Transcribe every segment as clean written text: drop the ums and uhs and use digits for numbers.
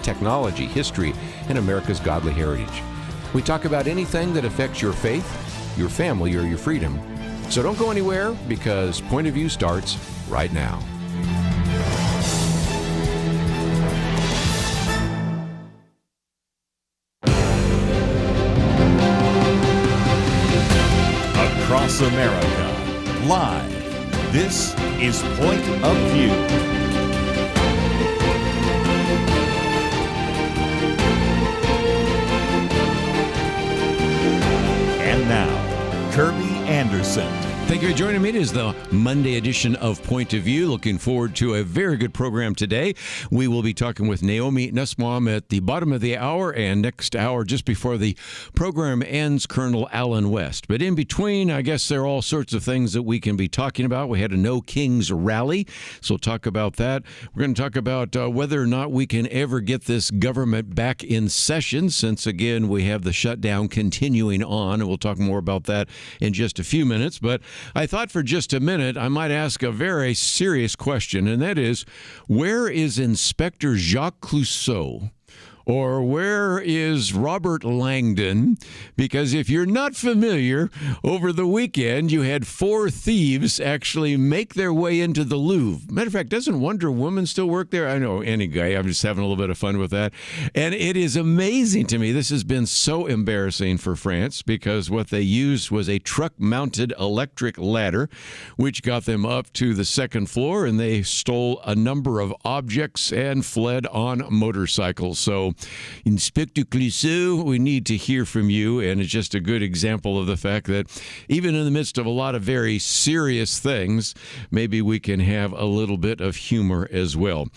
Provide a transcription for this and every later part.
technology, history, and America's godly heritage. We talk about anything that affects your faith, your family, or your freedom. So don't go anywhere, because Point of View starts right now. Across America, live, this is Point of View. And now, Kirby Anderson. Thank you for joining me. It is the Monday edition of Point of View. Looking forward to a very good program today. We will be talking with Naomi Nussbaum at the bottom of the hour, and next hour, just before the program ends, Colonel Alan West. But in between, I guess there are all sorts of things that we can be talking about. We had a No Kings rally, so we'll talk about that. We're going to talk about whether or not we can ever get this government back in session, since, again, we have the shutdown continuing on, and we'll talk more about that in just a few minutes. But I thought for just a minute I might ask a very serious question, and that is, where is Inspector Jacques Clouseau? Or where is Robert Langdon? Because if you're not familiar, over the weekend you had 4 thieves actually make their way into the Louvre. Matter of fact, doesn't Wonder Woman still work there? I know, anyway, I'm just having a little bit of fun with that. And it is amazing to me. This has been so embarrassing for France, because what they used was a truck-mounted electric ladder, which got them up to the second floor, and they stole a number of objects and fled on motorcycles. So, Inspector Clouseau, we need to hear from you, and it's just a good example of the fact that even in the midst of a lot of very serious things, maybe we can have a little bit of humor as well.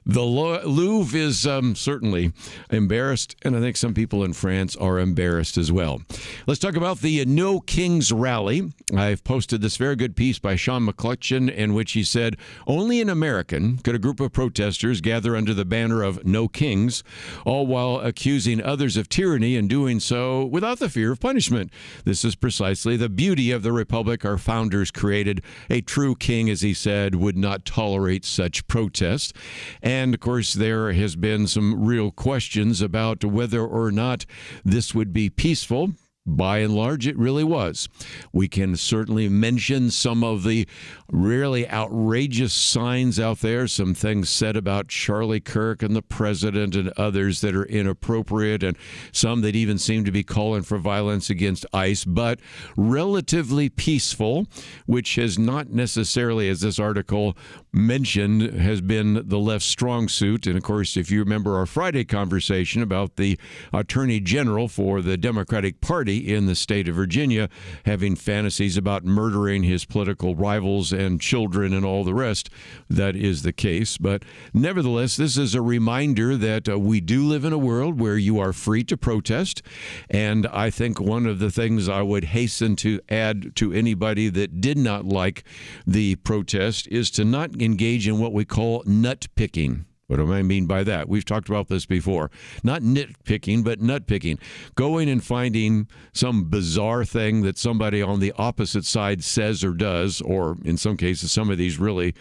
The Louvre is certainly embarrassed, and I think some people in France are embarrassed as well. Let's talk about the No Kings rally. I've posted this very good piece by Sean McClutchan, in which he said, only in American could a group of protesters gather under the banner of No Kings, all while accusing others of tyranny, and doing so without the fear of punishment. This is precisely the beauty of the republic our founders created. A true king, as he said, would not tolerate such protest. And, of course, there has been some real questions about whether or not this would be peaceful. By and large, it really was. We can certainly mention some of the really outrageous signs out there, some things said about Charlie Kirk and the president and others that are inappropriate, and some that even seem to be calling for violence against ICE, but relatively peaceful, which has not necessarily, as this article mentioned, has been the left's strong suit. And, of course, if you remember our Friday conversation about the Attorney General for the Democratic Party in the state of Virginia having fantasies about murdering his political rivals and children and all the rest, that is the case. But nevertheless, this is a reminder that we do live in a world where you are free to protest. And I think one of the things I would hasten to add to anybody that did not like the protest is to not engage in what we call nut picking. What do I mean by that? We've talked about this before. Not nitpicking, but nut picking. Going and finding some bizarre thing that somebody on the opposite side says or does, or in some cases, some of these really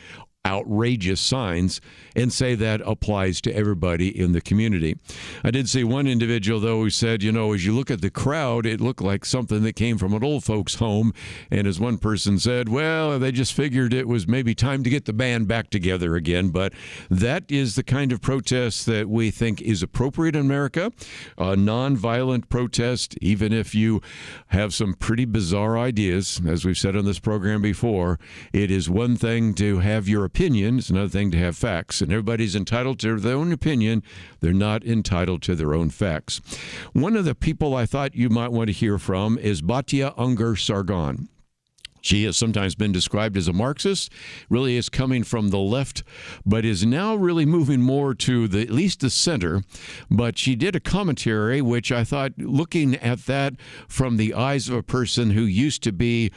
outrageous signs, and say that applies to everybody in the community. I did see one individual, though, who said, as you look at the crowd, it looked like something that came from an old folks' home. And as one person said, well, they just figured it was maybe time to get the band back together again. But that is the kind of protest that we think is appropriate in America. A nonviolent protest, even if you have some pretty bizarre ideas, as we've said on this program before, it is one thing to have your opinion. It's another thing to have facts. And everybody's entitled to their own opinion. They're not entitled to their own facts. One of the people I thought you might want to hear from is Batia Unger Sargon. She has sometimes been described as a Marxist, really is coming from the left, but is now really moving more to at least the center. But she did a commentary, which I thought, looking at that from the eyes of a person who used to be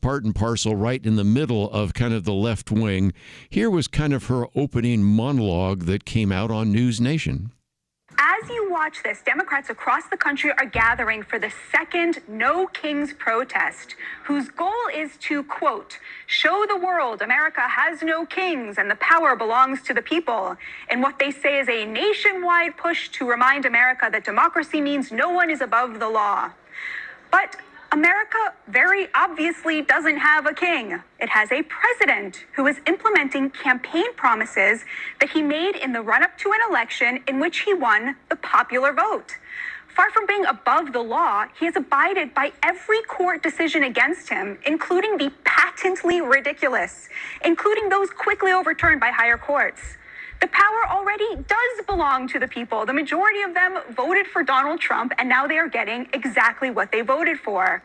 part and parcel right in the middle of kind of the left wing, here was kind of her opening monologue that came out on News Nation. As as you watch this, Democrats across the country are gathering for the second No Kings protest, whose goal is to, quote, show the world America has no kings and the power belongs to the people, in what they say is a nationwide push to remind America that democracy means no one is above the law. But America very obviously doesn't have a king. It has a president who is implementing campaign promises that he made in the run-up to an election in which he won the popular vote. Far from being above the law, he has abided by every court decision against him, including the patently ridiculous, including those quickly overturned by higher courts. The power already does belong to the people. The majority of them voted for Donald Trump, and now they are getting exactly what they voted for.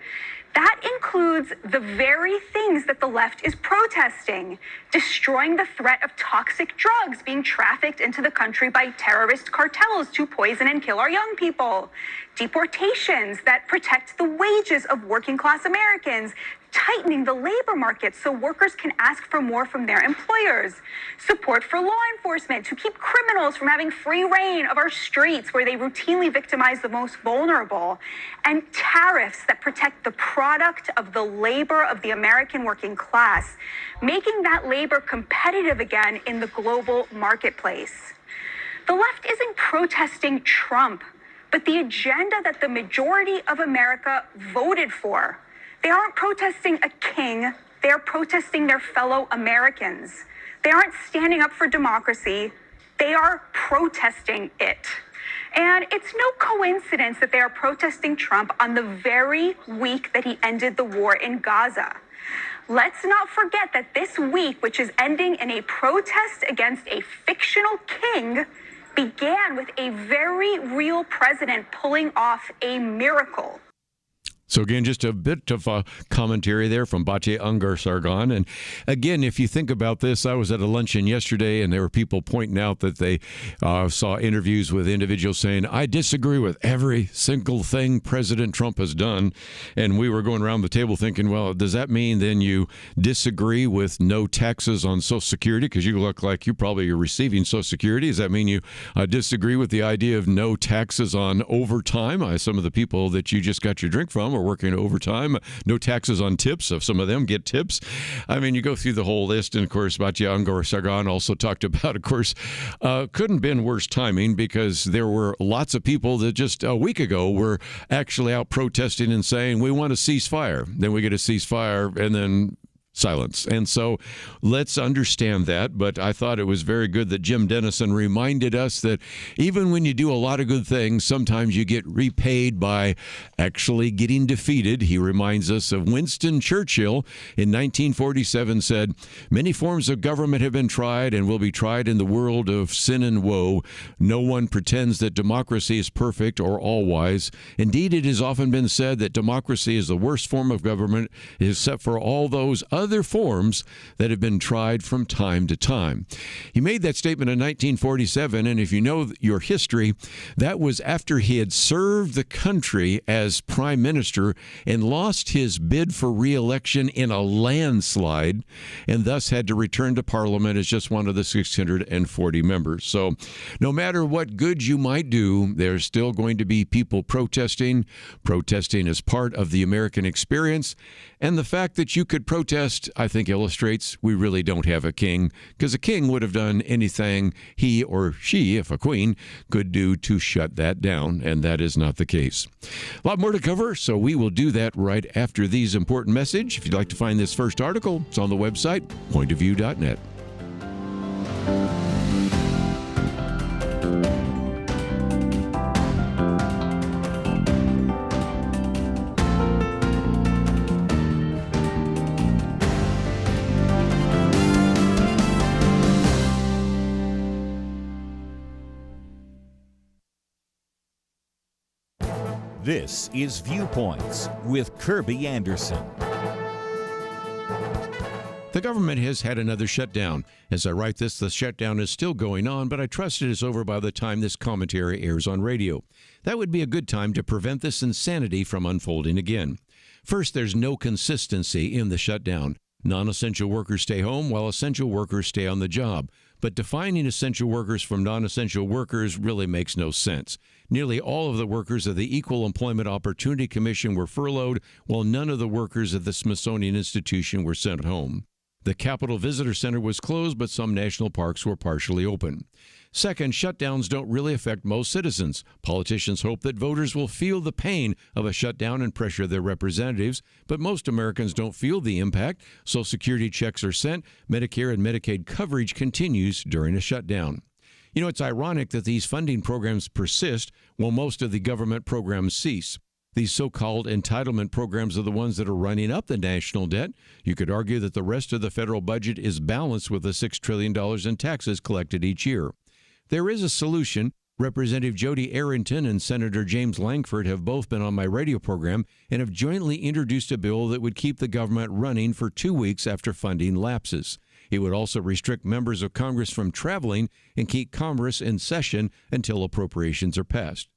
That includes the very things that the left is protesting: destroying the threat of toxic drugs being trafficked into the country by terrorist cartels to poison and kill our young people, deportations that protect the wages of working class Americans, tightening the labor market so workers can ask for more from their employers, support for law enforcement to keep criminals from having free reign of our streets where they routinely victimize the most vulnerable, and tariffs that protect the product of the labor of the American working class, making that labor competitive again in the global marketplace. The left isn't protesting Trump, but the agenda that the majority of America voted for. They aren't protesting a king, they are protesting their fellow Americans. They aren't standing up for democracy, they are protesting it. And it's no coincidence that they are protesting Trump on the very week that he ended the war in Gaza. Let's not forget that this week, which is ending in a protest against a fictional king, began with a very real president pulling off a miracle. So again, just a bit of a commentary there from Batye Ungar Sargon. And again, if you think about this, I was at a luncheon yesterday and there were people pointing out that they saw interviews with individuals saying, I disagree with every single thing President Trump has done. And we were going around the table thinking, well, does that mean then you disagree with no taxes on Social Security? Because you look like you probably are receiving Social Security. Does that mean you disagree with the idea of no taxes on overtime? Some of the people that you just got your drink from working overtime, no taxes on tips. If some of them get tips, I mean, you go through the whole list. And of course, Batye Ungar Sargon also talked about, of course, couldn't have been worse timing because there were lots of people that just a week ago were actually out protesting and saying, we want a ceasefire. Then we get a ceasefire and then silence. And so let's understand that. But I thought it was very good that Jim Dennison reminded us that even when you do a lot of good things, sometimes you get repaid by actually getting defeated. He reminds us of Winston Churchill in 1947 said, many forms of government have been tried and will be tried in the world of sin and woe. No one pretends that democracy is perfect or all-wise. Indeed, it has often been said that democracy is the worst form of government except for all those other forms that have been tried from time to time. He made that statement in 1947, and if you know your history, that was after he had served the country as prime minister and lost his bid for re-election in a landslide, and thus had to return to Parliament as just one of the 640 members. So no matter what good you might do, there's still going to be people protesting. Protesting is part of the American experience, and the fact that you could protest, I think, illustrates we really don't have a king, because a king would have done anything he or she, if a queen, could do to shut that down, and that is not the case. A lot more to cover, so we will do that right after these important messages. If you'd like to find this first article, it's on the website, pointofview.net. This is Viewpoints with Kirby Anderson. The government has had another shutdown. As I write this, the shutdown is still going on, but I trust it is over by the time this commentary airs on radio. That would be a good time to prevent this insanity from unfolding again. First, there's no consistency in the shutdown. Non-essential workers stay home while essential workers stay on the job. but defining essential workers from non-essential workers really makes no sense. Nearly all of the workers of the Equal Employment Opportunity Commission were furloughed, while none of the workers at the Smithsonian Institution were sent home. The Capitol Visitor Center was closed, but some national parks were partially open. Second, shutdowns don't really affect most citizens. Politicians hope that voters will feel the pain of a shutdown and pressure their representatives, but most Americans don't feel the impact. Social Security checks are sent. Medicare and Medicaid coverage continues during a shutdown. You know, it's ironic that these funding programs persist while most of the government programs cease. These so-called entitlement programs are the ones that are running up the national debt. You could argue that the rest of the federal budget is balanced with the $6 trillion in taxes collected each year. There is a solution. Representative Jody Arrington and Senator James Langford have both been on my radio program and have jointly introduced a bill that would keep the government running for 2 weeks after funding lapses. It would also restrict members of Congress from traveling and keep Congress in session until appropriations are passed.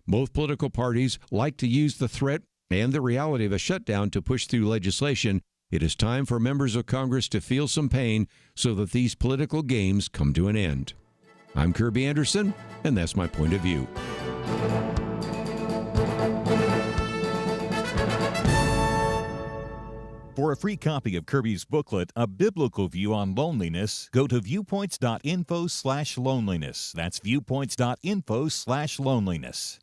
Both political parties like to use the threat and the reality of a shutdown to push through legislation. It is time for members of Congress to feel some pain so that these political games come to an end. I'm Kirby Anderson, and that's my point of view. For a free copy of Kirby's booklet, A Biblical View on Loneliness, go to viewpoints.info/loneliness. That's viewpoints.info/loneliness.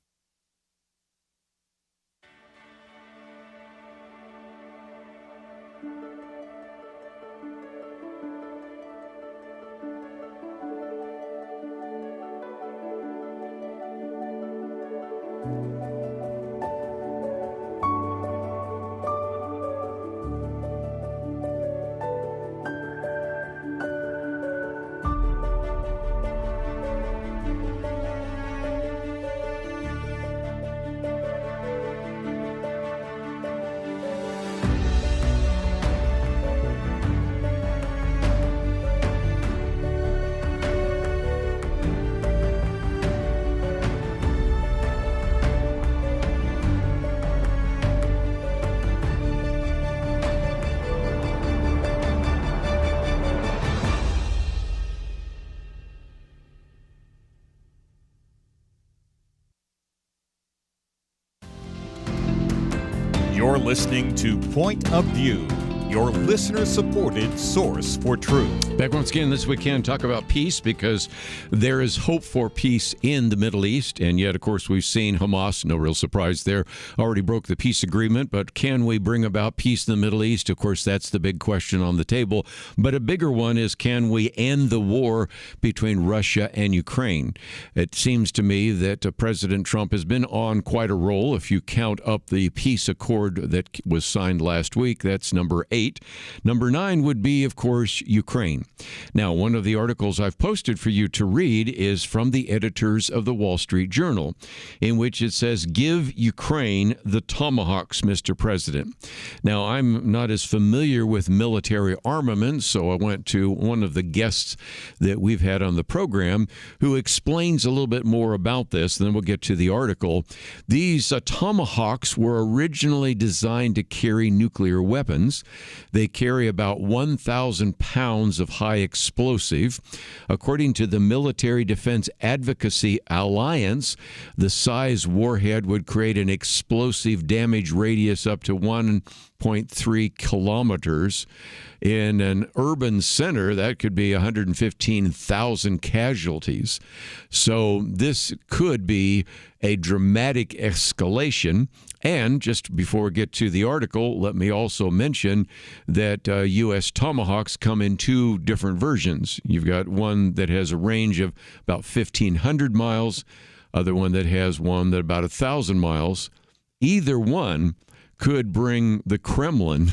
You're listening to Point of View, your listener-supported source for truth. Back once again this weekend, talk about peace, because there is hope for peace in the Middle East. And yet, of course, we've seen Hamas, no real surprise there, already broke the peace agreement. But can we bring about peace in the Middle East? Of course, that's the big question on the table. But a bigger one is, can we end the war between Russia and Ukraine? It seems to me that President Trump has been on quite a roll. If you count up the peace accord that was signed last week, that's number 8. Number 9 would be, of course, Ukraine. Now, one of the articles I've posted for you to read is from the editors of the Wall Street Journal, in which it says, "Give Ukraine the tomahawks, Mr. President." Now, I'm not as familiar with military armaments, so I went to one of the guests that we've had on the program who explains a little bit more about this, and then we'll get to the article. These tomahawks were originally designed to carry nuclear weapons. They carry about 1,000 pounds of high explosive. According to the Military Defense Advocacy Alliance, the size warhead would create an explosive damage radius up to 1.3 kilometers. In an urban center, that could be 115,000 casualties. So this could be a dramatic escalation. And just before we get to the article, let me also mention that U.S. Tomahawks come in 2 different versions. You've got one that has a range of about 1,500 miles, other one that has one that about 1,000 miles. Either one could bring the Kremlin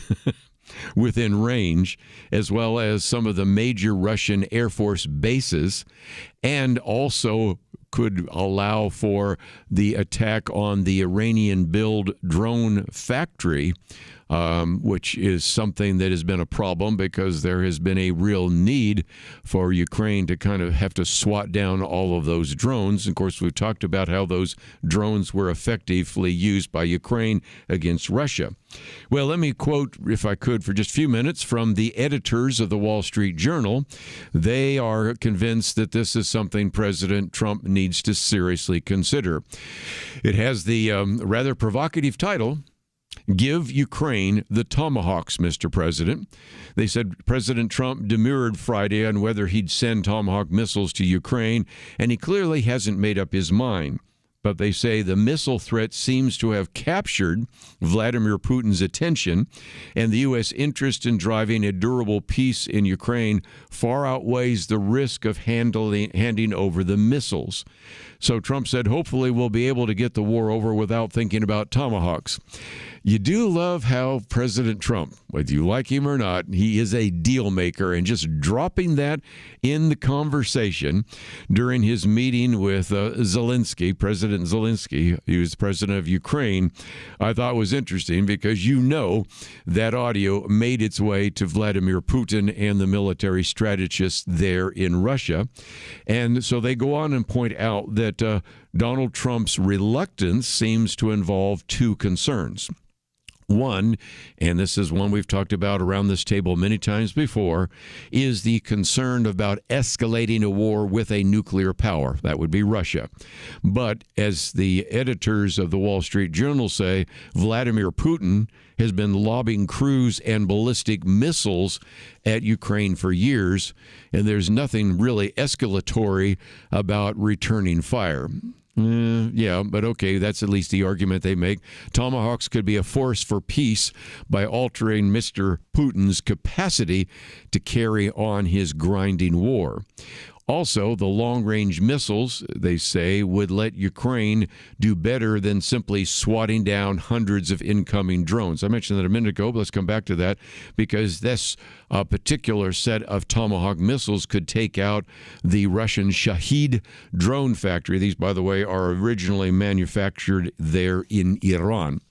within range, as well as some of the major Russian Air Force bases, and also could allow for the attack on the Iranian-built drone factory which is something that has been a problem because there has been a real need for Ukraine to kind of have to swat down all of those drones. Of course, we've talked about how those drones were effectively used by Ukraine against Russia. Well, let me quote, if I could, for just a few minutes from the editors of the Wall Street Journal. They are convinced that this is something President Trump needs to seriously consider. It has the rather provocative title, "Give Ukraine the Tomahawks, Mr. President." They said President Trump demurred Friday on whether he'd send Tomahawk missiles to Ukraine, and he clearly hasn't made up his mind. But they say the missile threat seems to have captured Vladimir Putin's attention, and the U.S. interest in driving a durable peace in Ukraine far outweighs the risk of handing over the missiles. So Trump said, hopefully we'll be able to get the war over without thinking about tomahawks. You do love how President Trump, whether you like him or not, he is a deal maker, and just dropping that in the conversation during his meeting with Zelensky, President Zelensky, he was the president of Ukraine, I thought was interesting because that audio made its way to Vladimir Putin and the military strategists there in Russia. And so they go on and point out that Donald Trump's reluctance seems to involve two concerns. One, and this is one we've talked about around this table many times before, is the concern about escalating a war with a nuclear power. That would be Russia. But as the editors of the Wall Street Journal say, Vladimir Putin has been lobbing cruise and ballistic missiles at Ukraine for years, and there's nothing really escalatory about returning fire. Yeah, but okay, that's at least the argument they make. Tomahawks could be a force for peace by altering Mr. Putin's capacity to carry on his grinding war. Also, the long-range missiles, they say, would let Ukraine do better than simply swatting down hundreds of incoming drones. I mentioned that a minute ago, but let's come back to that because this particular set of Tomahawk missiles could take out the Russian Shahed drone factory. These, by the way, are originally manufactured there in Iran.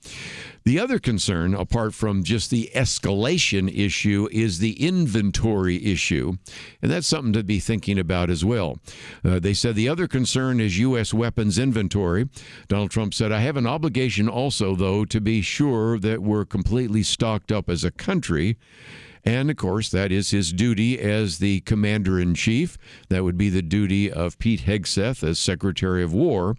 The other concern, apart from just the escalation issue, is the inventory issue. And that's something to be thinking about as well. They said the other concern is U.S. weapons inventory. Donald Trump said, I have an obligation also, though, to be sure that we're completely stocked up as a country. And, of course, that is his duty as the commander-in-chief. That would be the duty of Pete Hegseth as Secretary of War.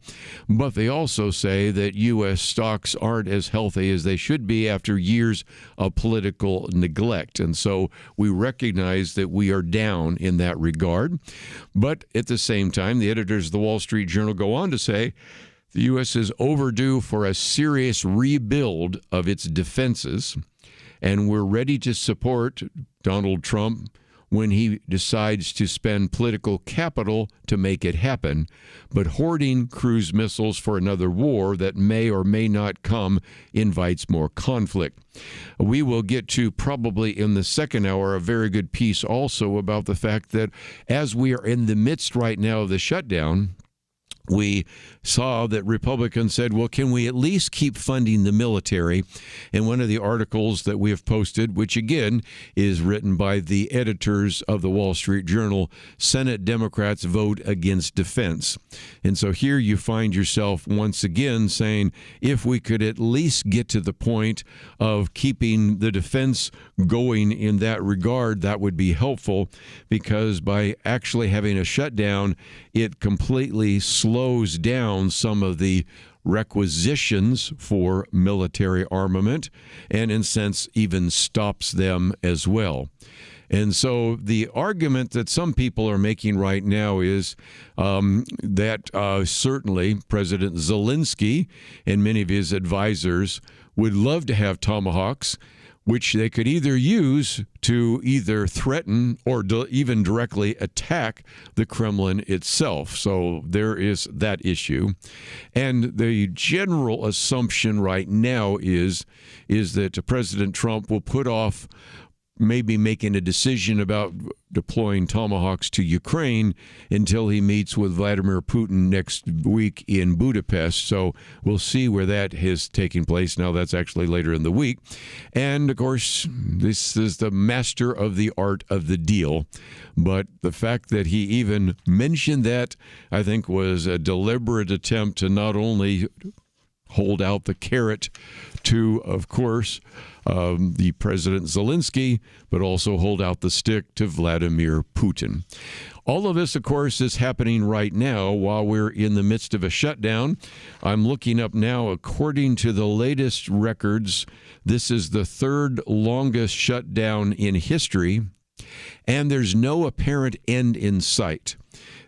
But they also say that U.S. stocks aren't as healthy as they should be after years of political neglect. And so we recognize that we are down in that regard. But at the same time, the editors of the Wall Street Journal go on to say the U.S. is overdue for a serious rebuild of its defenses. And we're ready to support Donald Trump when he decides to spend political capital to make it happen. But hoarding cruise missiles for another war that may or may not come invites more conflict. We will get to probably in the second hour a very good piece also about the fact that as we are in the midst right now of the shutdown, we saw that Republicans said, well, can we at least keep funding the military? And one of the articles that we have posted, which again is written by the editors of the Wall Street Journal, Senate Democrats vote against defense. And so here you find yourself once again saying, if we could at least get to the point of keeping the defense going in that regard, that would be helpful, because by actually having a shutdown, it completely slows down some of the requisitions for military armament and, in a sense, even stops them as well. And so the argument that some people are making right now is that certainly President Zelensky and many of his advisors would love to have Tomahawks, which they could either use to either threaten or even directly attack the Kremlin itself. So there is that issue. And the general assumption right now is that President Trump will put off maybe making a decision about deploying Tomahawks to Ukraine until he meets with Vladimir Putin next week in Budapest. So we'll see where that is taking place. Now, that's actually later in the week. And, of course, this is the master of the art of the deal. But the fact that he even mentioned that, I think, was a deliberate attempt to not only hold out the carrot to, of course, the President Zelensky, but also hold out the stick to Vladimir Putin. All of this, of course, is happening right now while we're in the midst of a shutdown. I'm looking up now, according to the latest records, this is the third longest shutdown in history, and there's no apparent end in sight.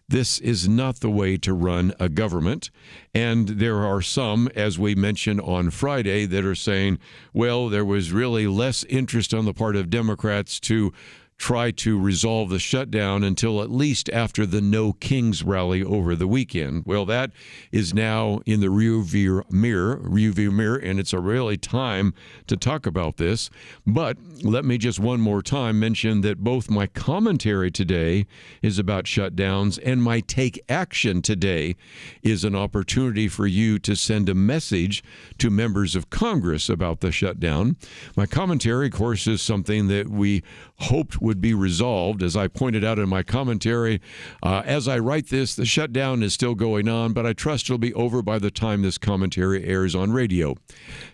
This is not the way to run a government. And there are some, as we mentioned on Friday, that are saying, well, there was really less interest on the part of Democrats to try to resolve the shutdown until at least after the No Kings rally over the weekend. Well, that is now in the rearview mirror, and it's a really time to talk about this. But let me just one more time mention that both my commentary today is about shutdowns and my take action today is an opportunity for you to send a message to members of Congress about the shutdown. My commentary, of course, is something that we hoped would be resolved. As I pointed out in my commentary, as I write this, the shutdown is still going on, but I trust it'll be over by the time this commentary airs on radio.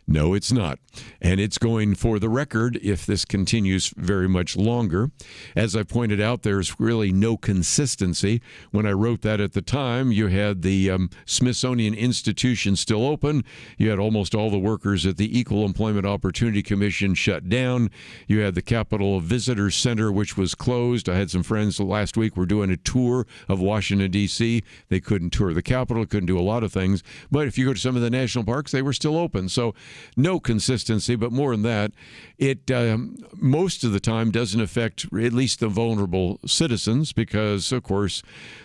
No, it's not. And it's going for the record if this continues very much longer. As I pointed out, there's really no consistency. When I wrote that at the time, you had the Smithsonian Institution still open. You had almost all the workers at the Equal Employment Opportunity Commission shut down. You had the Capitol Visitor Center, which was closed. I had some friends last week were doing a tour of Washington, D.C. They couldn't tour the Capitol, couldn't do a lot of things. But if you go to some of the national parks, they were still open. So no consistency, but more than that, it most of the time doesn't affect at least the vulnerable citizens because, of course,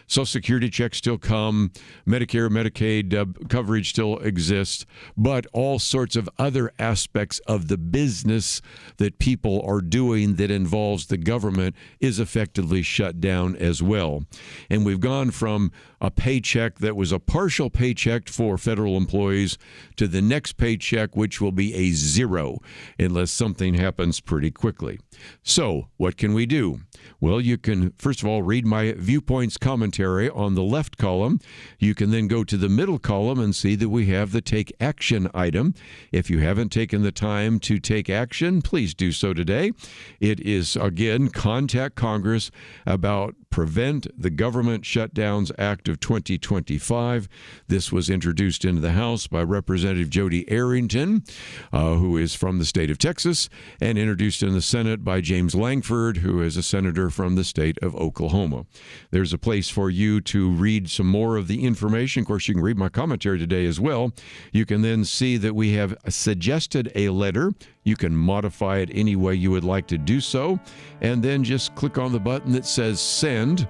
Social Security checks still come, Medicare, Medicaid coverage still exists, but all sorts of other aspects of the business that people are doing that involves the government is effectively shut down as well. And we've gone from a paycheck that was a partial paycheck for federal employees to the next paycheck, which will be a zero unless something happens pretty quickly. So what can we do? Well, you can, first of all, read my viewpoints commentary on the left column. You can then go to the middle column and see that we have the take action item. If you haven't taken the time to take action, please do so today. It is, again, contact Congress about Prevent the Government Shutdowns Act of 2025. This was introduced into the House by Representative Jody Arrington, who is from the state of Texas, and introduced in the Senate by James Langford, who is a senator from the state of Oklahoma. There's a place for you to read some more of the information. Of course, you can read my commentary today as well. You can then see that we have suggested a letter. You can modify it any way you would like to do so, and then just click on the button that says send,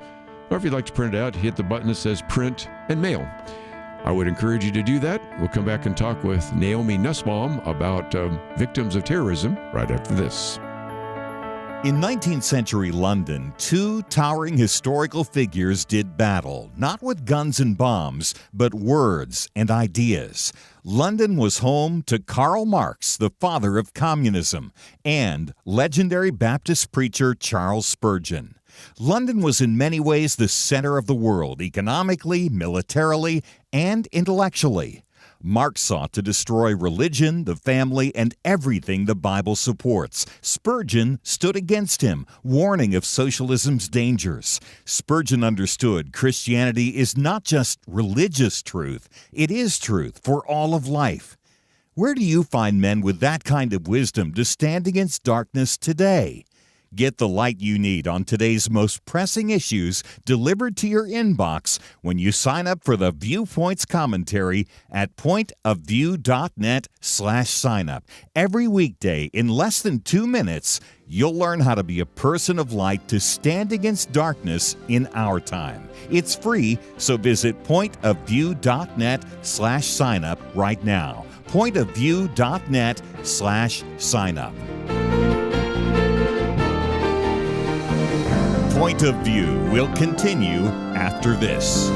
or if you'd like to print it out, hit the button that says print and mail. I would encourage you to do that. We'll come back and talk with Naomi Nussbaum about victims of terrorism right after this. In 19th century London, two towering historical figures did battle, not with guns and bombs, but words and ideas. London was home to Karl Marx, the father of communism, and legendary Baptist preacher Charles Spurgeon. London was in many ways the center of the world, economically, militarily, and intellectually. Marx sought to destroy religion, the family, and everything the Bible supports. Spurgeon stood against him, warning of socialism's dangers. Spurgeon understood Christianity is not just religious truth, it is truth for all of life. Where do you find men with that kind of wisdom to stand against darkness today? Get the light you need on today's most pressing issues delivered to your inbox when you sign up for the Viewpoints commentary at pointofview.net/signup. Every weekday in less than 2 minutes, you'll learn how to be a person of light to stand against darkness in our time. It's free, so visit pointofview.net/signup right now. pointofview.net/signup. Point of View will continue after this.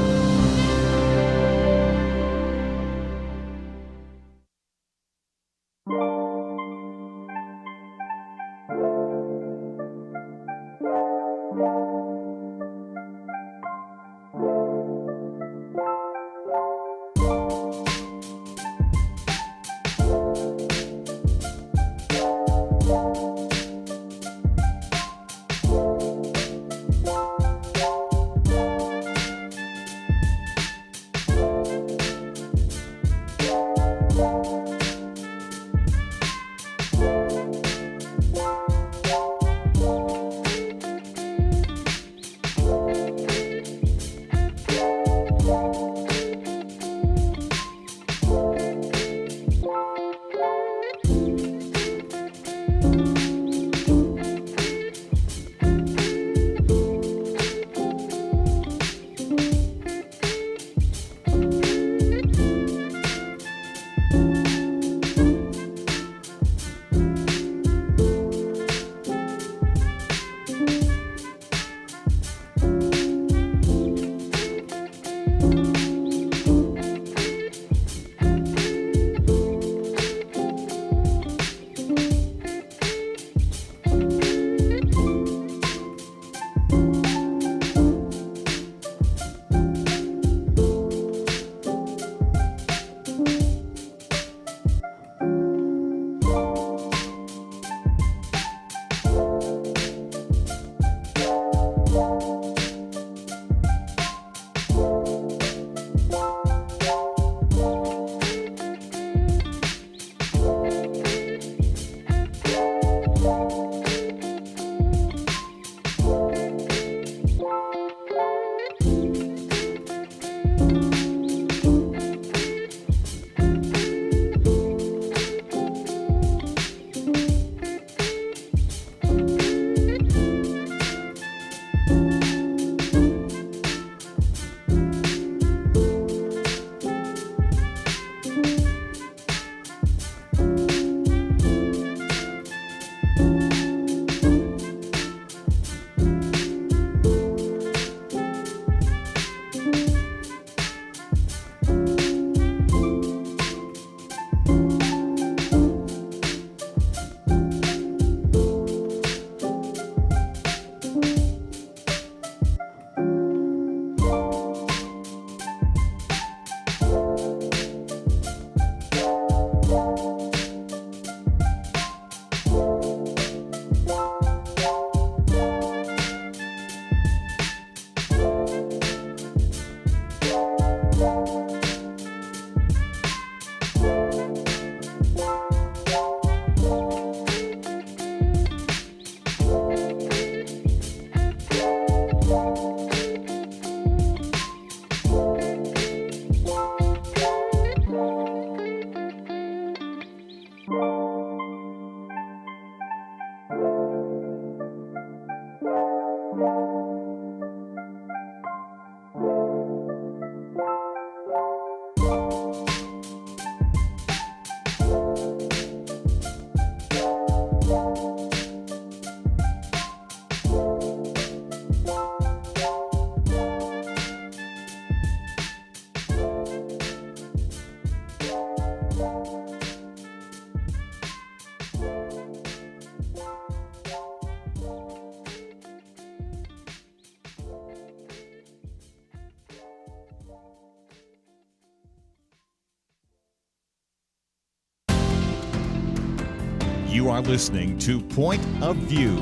You are listening to Point of View.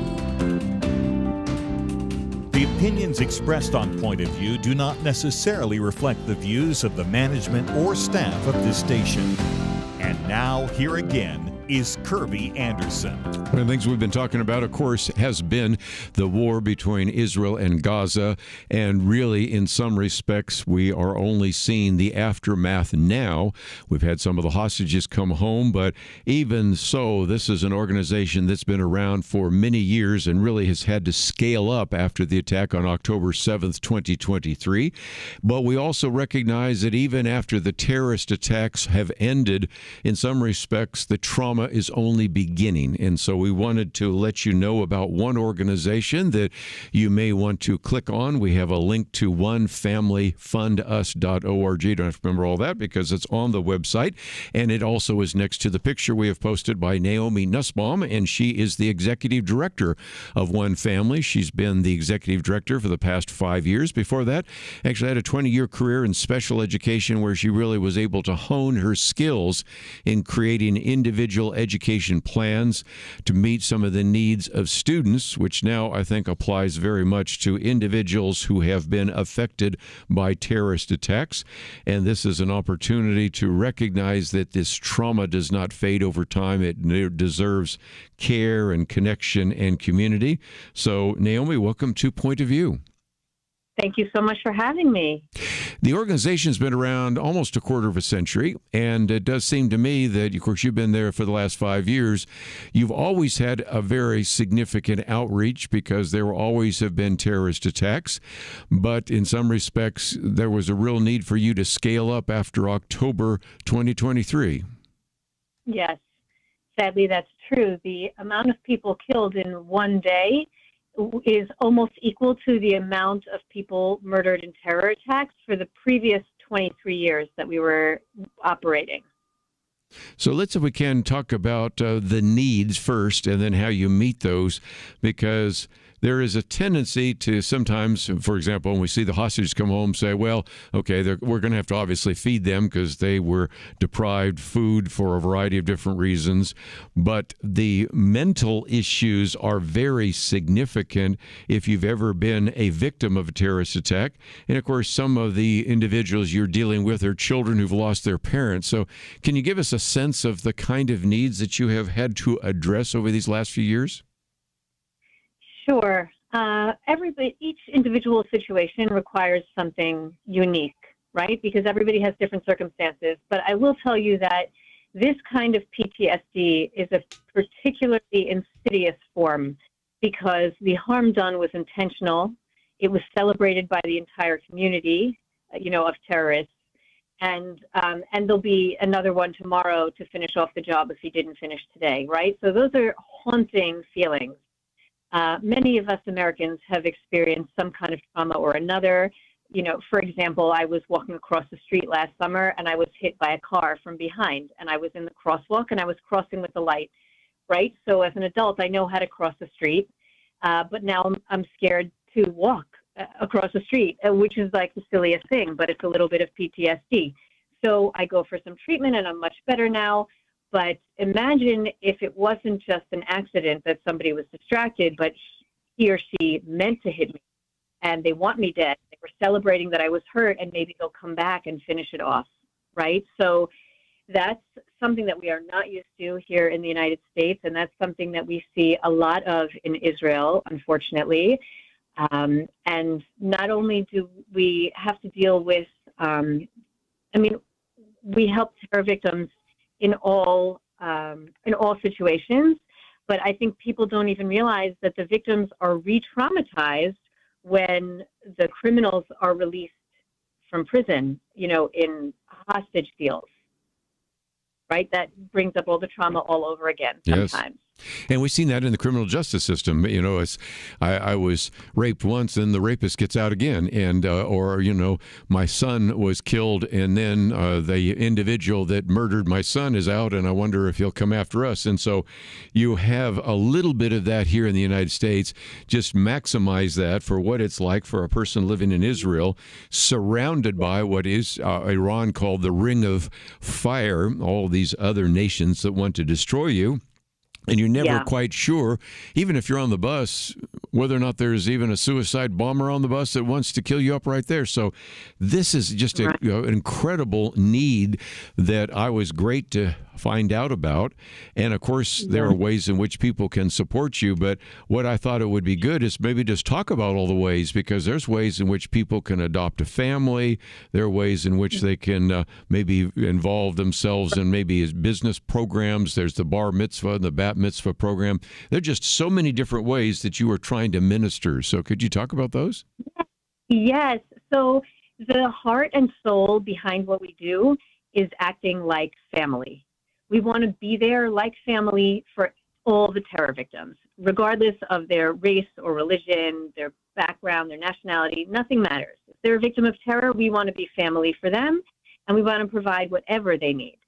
The opinions expressed on Point of View do not necessarily reflect the views of the management or staff of this station. And now, here again is Kirby Anderson. One of the things we've been talking about, of course, has been the war between Israel and Gaza. And really, in some respects, we are only seeing the aftermath now. We've had some of the hostages come home, but even so, this is an organization that's been around for many years and really has had to scale up after the attack on October 7th, 2023. But we also recognize that even after the terrorist attacks have ended, in some respects, the trauma trauma is only beginning. And so we wanted to let you know about one organization that you may want to click on. We have a link to onefamilyfundus.org. Don't have to remember all that because it's on the website. And it also is next to the picture we have posted by Naomi Nussbaum, and she is the executive director of One Family. She's been the executive director for the past 5 years. Before that, actually had a 20-year career in special education where she really was able to hone her skills in creating individual education plans to meet some of the needs of students, which now I think applies very much to individuals who have been affected by terrorist attacks. And this is an opportunity to recognize that this trauma does not fade over time. It deserves care and connection and community. So, Naomi, welcome to Point of View. Thank you so much for having me. The organization's been around almost a quarter of a century, and it does seem to me that, of course, you've been there for the last 5 years. You've always had a very significant outreach because there always have been terrorist attacks, but in some respects, there was a real need for you to scale up after October 2023. Yes, sadly, that's true. The amount of people killed in one day is almost equal to the amount of people murdered in terror attacks for the previous 23 years that we were operating. So let's, if we can, talk about the needs first and then how you meet those, because there is a tendency to sometimes, for example, when we see the hostages come home, say, well, okay, we're going to have to obviously feed them because they were deprived food for a variety of different reasons. But the mental issues are very significant if you've ever been a victim of a terrorist attack. And of course, some of the individuals you're dealing with are children who've lost their parents. So can you give us a sense of the kind of needs that you have had to address over these last few years? Sure. Each individual situation requires something unique, right? Because everybody has different circumstances. But I will tell you that this kind of PTSD is a particularly insidious form because the harm done was intentional. It was celebrated by the entire community, of terrorists. And there'll be another one tomorrow to finish off the job if he didn't finish today, right? So those are haunting feelings. Many of us Americans have experienced some kind of trauma or another. For example, I was walking across the street last summer and I was hit by a car from behind, and I was in the crosswalk and I was crossing with the light, right? So as an adult, I know how to cross the street, but now I'm scared to walk across the street, which is like the silliest thing, but it's a little bit of PTSD. So I go for some treatment and I'm much better now. But imagine if it wasn't just an accident that somebody was distracted, but he or she meant to hit me and they want me dead. They were celebrating that I was hurt and maybe they'll come back and finish it off, right? So that's something that we are not used to here in the United States, and that's something that we see a lot of in Israel, unfortunately. And not only do we have to deal with, we help terror victims in all situations, but I think people don't even realize that the victims are re-traumatized when the criminals are released from prison, in hostage deals, right? That brings up all the trauma all over again sometimes. Yes. And we've seen that in the criminal justice system. As I was raped once, and the rapist gets out again, and my son was killed, and then the individual that murdered my son is out, and I wonder if he'll come after us. And so, you have a little bit of that here in the United States. Just maximize that for what it's like for a person living in Israel, surrounded by what is Iran called the Ring of Fire, all these other nations that want to destroy you. And you're never quite sure, even if you're on the bus, whether or not there's even a suicide bomber on the bus that wants to kill you up right there. So this is just an incredible need that I was great to find out about. And of course, there are ways in which people can support you. But what I thought it would be good is maybe just talk about all the ways, because there's ways in which people can adopt a family. There are ways in which they can maybe involve themselves in maybe business programs. There's the bar mitzvah and the bat mitzvah program. There are just so many different ways that you are trying to minister. So could you talk about those? Yes. So the heart and soul behind what we do is acting like family, We want to be there like family for all the terror victims, regardless of their race or religion, their background, their nationality. Nothing matters. If they're a victim of terror, we want to be family for them, and we want to provide whatever they need.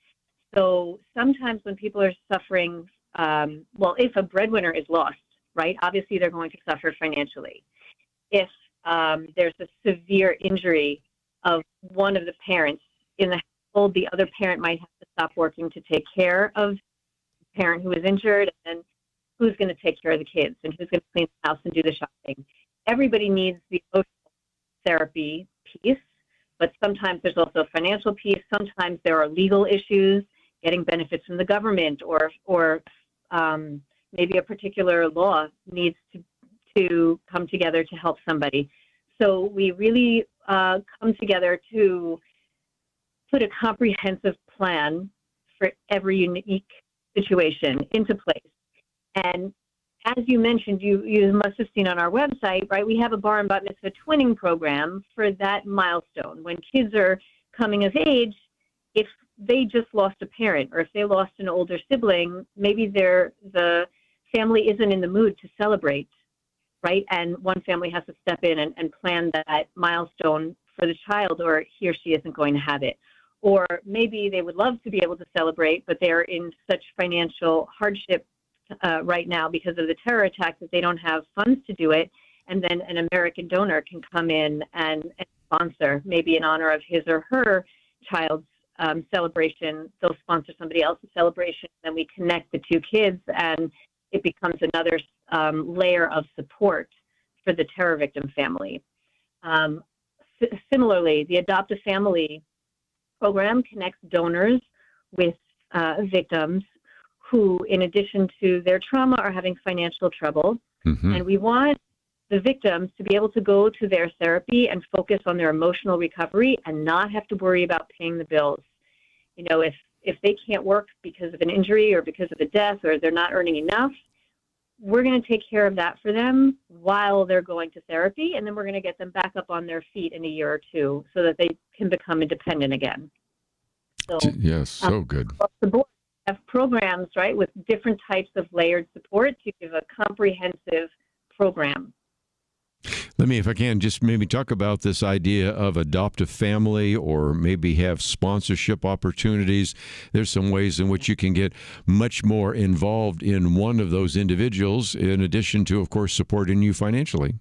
So sometimes when people are suffering, if a breadwinner is lost, right, obviously they're going to suffer financially. If there's a severe injury of one of the parents in the household, the other parent might have to stop working to take care of the parent who is injured, and then who's going to take care of the kids, and who's going to clean the house and do the shopping. Everybody needs the emotional therapy piece, but sometimes there's also a financial piece. Sometimes there are legal issues, getting benefits from the government, or maybe a particular law needs to come together to help somebody. So we really come together to put a comprehensive plan for every unique situation into place. And as you mentioned, you must have seen on our website, right, we have a bar and bat mitzvah twinning program for that milestone. When kids are coming of age, if they just lost a parent or if they lost an older sibling, maybe the family isn't in the mood to celebrate, right? And one family has to step in and plan that milestone for the child, or he or she isn't going to have it. Or maybe they would love to be able to celebrate, but they're in such financial hardship right now because of the terror attack that they don't have funds to do it. And then an American donor can come in and sponsor, maybe in honor of his or her child's celebration. They'll sponsor somebody else's celebration. Then we connect the two kids, and it becomes another layer of support for the terror victim family. Similarly, the Adopt a Family program connects donors with victims who, in addition to their trauma, are having financial trouble. Mm-hmm. And we want the victims to be able to go to their therapy and focus on their emotional recovery and not have to worry about paying the bills. You know, if they can't work because of an injury or because of a death, or they're not earning enough, we're going to take care of that for them while they're going to therapy, and then we're going to get them back up on their feet in a year or two so that they can become independent again. So, yes, so good. Across the board, we have programs, right, with different types of layered support to give a comprehensive program. Let me, if I can, just maybe talk about this idea of adopt a family, or maybe have sponsorship opportunities. There's some ways in which you can get much more involved in one of those individuals, in addition to, of course, supporting you financially.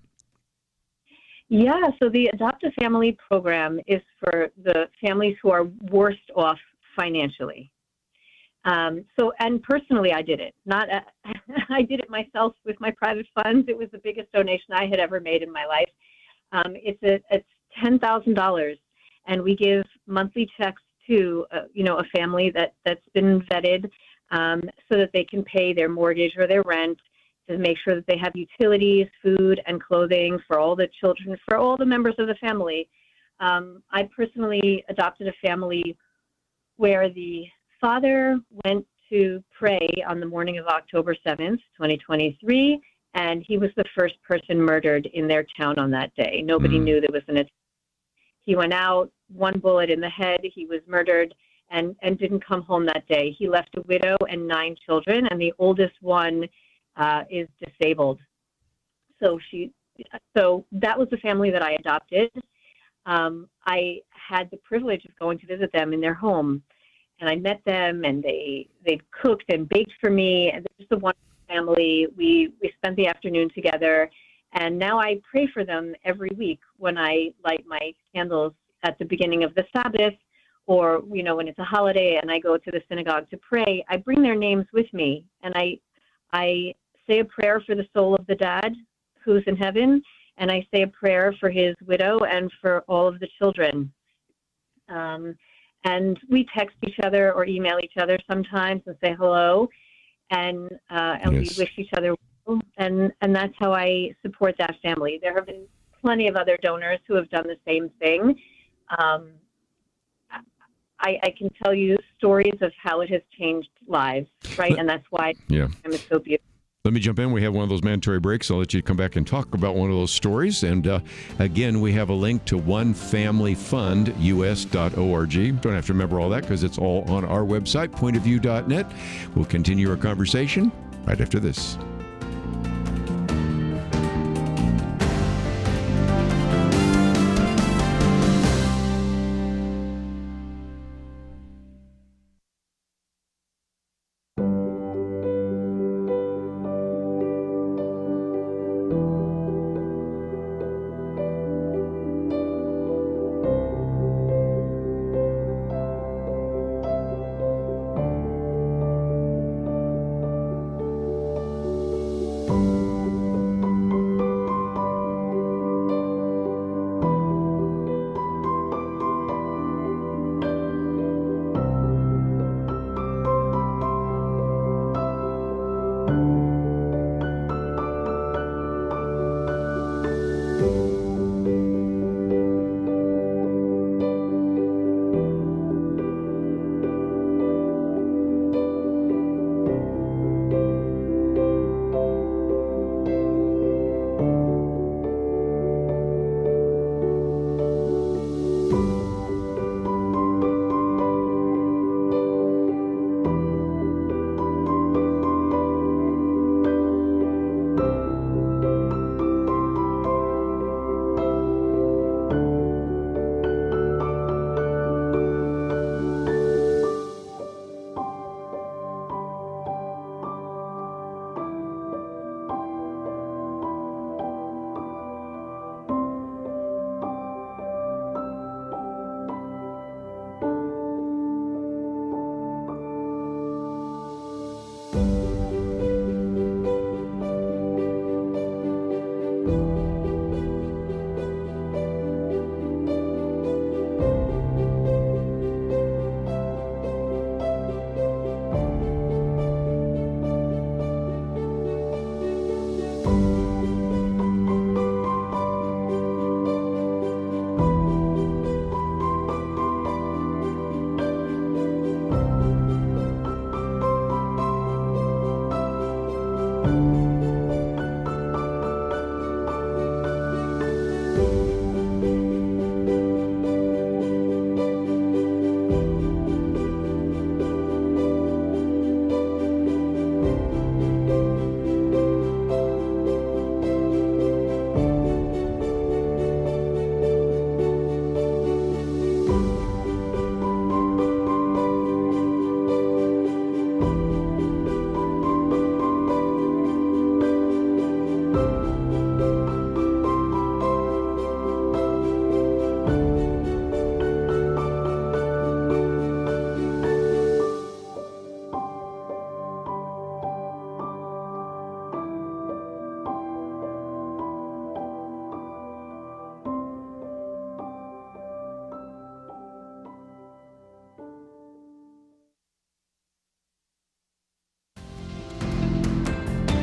Yeah, so the Adopt a Family program is for the families who are worst off financially. And personally, I did it. I did it myself with my private funds. It was the biggest donation I had ever made in my life. It's $10,000, and we give monthly checks to a family that's been vetted, so that they can pay their mortgage or their rent, to make sure that they have utilities, food, and clothing for all the children, for all the members of the family. I personally adopted a family where the father went to pray on the morning of October 7th, 2023, and he was the first person murdered in their town on that day. Nobody knew there was an attack. He went out, one bullet in the head, he was murdered, and didn't come home that day. He left a widow and 9 children, and the oldest one is disabled. So that was the family that I adopted. I had the privilege of going to visit them in their home. And I met them, and they cooked and baked for me, and they're just a wonderful family. We spent the afternoon together, and now I pray for them every week when I light my candles at the beginning of the Sabbath, or when it's a holiday and I go to the synagogue to pray. I bring their names with me, and I say a prayer for the soul of the dad who's in heaven, and I say a prayer for his widow and for all of the children. And we text each other or email each other sometimes and say hello, and yes. We wish each other well, and that's how I support that family. There have been plenty of other donors who have done the same thing. I can tell you stories of how it has changed lives, right? And that's why it's so beautiful. Let me jump in. We have one of those mandatory breaks. I'll let you come back and talk about one of those stories. And again, we have a link to onefamilyfundus.org. Don't have to remember all that because it's all on our website, pointofview.net. We'll continue our conversation right after this.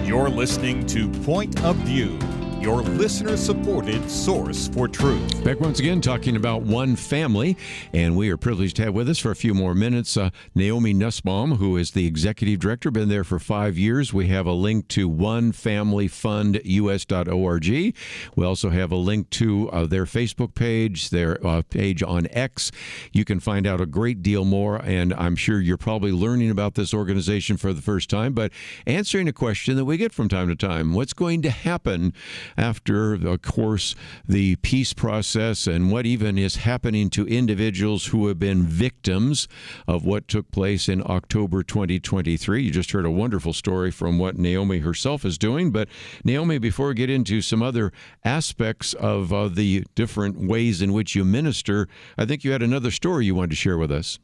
You're listening to Point of View, your listener-supported source for truth. Back once again talking about One Family, and we are privileged to have with us for a few more minutes Naomi Nussbaum, who is the executive director, been there for 5 years. We have a link to onefamilyfundus.org. We also have a link to their Facebook page, their page on X. You can find out a great deal more, and I'm sure you're probably learning about this organization for the first time, but answering a question that we get from time to time. What's going to happen after, of course, the peace process and what even is happening to individuals who have been victims of what took place in October 2023. You just heard a wonderful story from what Naomi herself is doing. But Naomi, before we get into some other aspects of the different ways in which you minister, I think you had another story you wanted to share with us.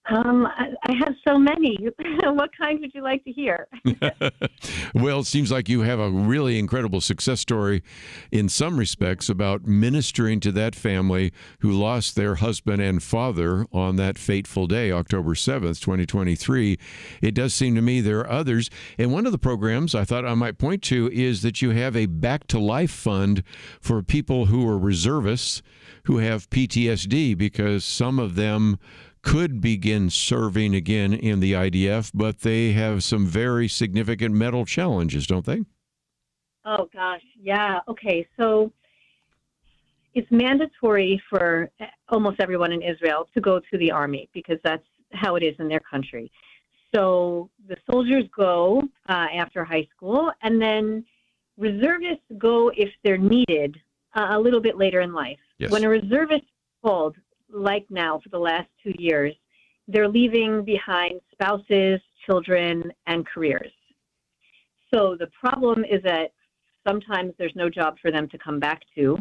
I have so many. What kind would you like to hear? Well, it seems like you have a really incredible success story in some respects about ministering to that family who lost their husband and father on that fateful day, October 7th, 2023. It does seem to me there are others. And one of the programs I thought I might point to is that you have a Back to Life fund for people who are reservists who have PTSD, because some of them could begin serving again in the IDF, but they have some very significant mental challenges, don't they? Oh, gosh. Yeah. Okay. So it's mandatory for almost everyone in Israel to go to the army because that's how it is in their country. So the soldiers go after high school, and then reservists go if they're needed a little bit later in life. Yes. When a reservist is called, like now for the last 2 years, they're leaving behind spouses, children, and careers. So the problem is that sometimes there's no job for them to come back to.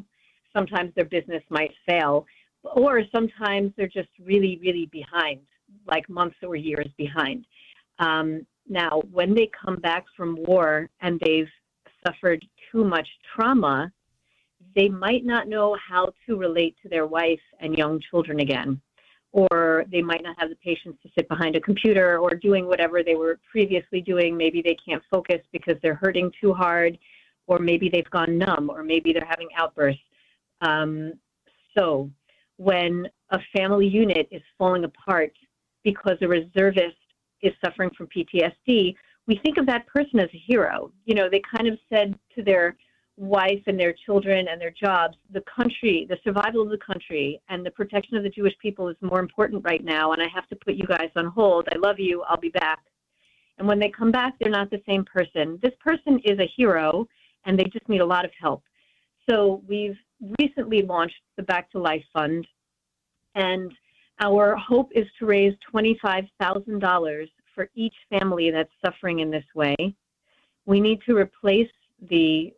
Sometimes their business might fail, or sometimes they're just really, really behind, like months or years behind. Now, when they come back from war and they've suffered too much trauma, they might not know how to relate to their wife and young children again, or they might not have the patience to sit behind a computer or doing whatever they were previously doing. Maybe they can't focus because they're hurting too hard, or maybe they've gone numb, or maybe they're having outbursts. So when a family unit is falling apart because a reservist is suffering from PTSD, we think of that person as a hero. You know, they kind of said to their wife and their children and their jobs, the country, the survival of the country and the protection of the Jewish people is more important right now, and I have to put you guys on hold. I love you. I'll be back. And when they come back, they're not the same person. This person is a hero, and they just need a lot of help. So we've recently launched the Back to Life Fund, and our hope is to raise $25,000 for each family that's suffering in this way. We need to replace the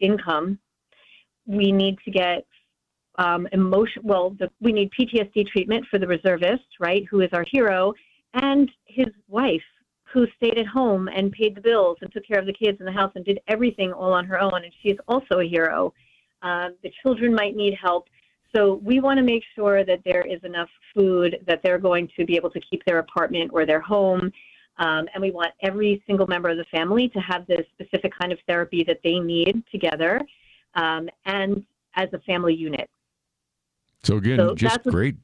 income. We need to get we need PTSD treatment for the reservist, right, who is our hero, and his wife, who stayed at home and paid the bills and took care of the kids in the house and did everything all on her own, and she's also a hero. The children might need help. So we want to make sure that there is enough food, that they're going to be able to keep their apartment or their home. And we want every single member of the family to have the specific kind of therapy that they need together and as a family unit. So again, just great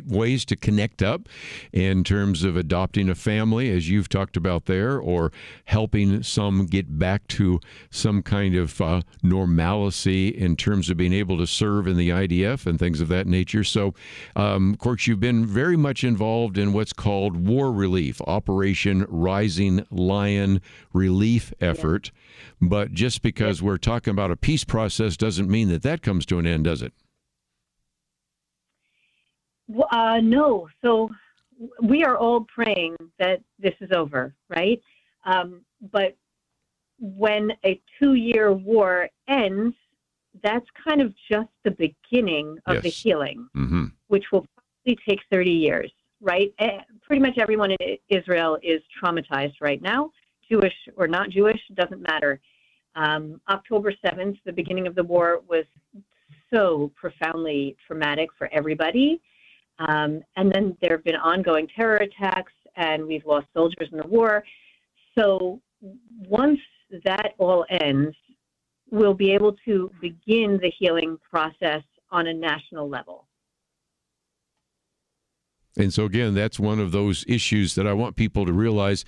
ways to connect up in terms of adopting a family, as you've talked about there, or helping some get back to some kind of normalcy in terms of being able to serve in the IDF and things of that nature. So, of course, you've been very much involved in what's called war relief, Operation Rising Lion relief effort. Yeah. But just because we're talking about a peace process doesn't mean that comes to an end, does it? No. So we are all praying that this is over, right? But when a 2-year war ends, that's kind of just the beginning of the healing, which will probably take 30 years, right? Pretty much everyone in Israel is traumatized right now, Jewish or not Jewish, doesn't matter. October 7th, the beginning of the war, was so profoundly traumatic for everybody. And then there have been ongoing terror attacks, and we've lost soldiers in the war. So once that all ends, we'll be able to begin the healing process on a national level. And so, again, that's one of those issues that I want people to realize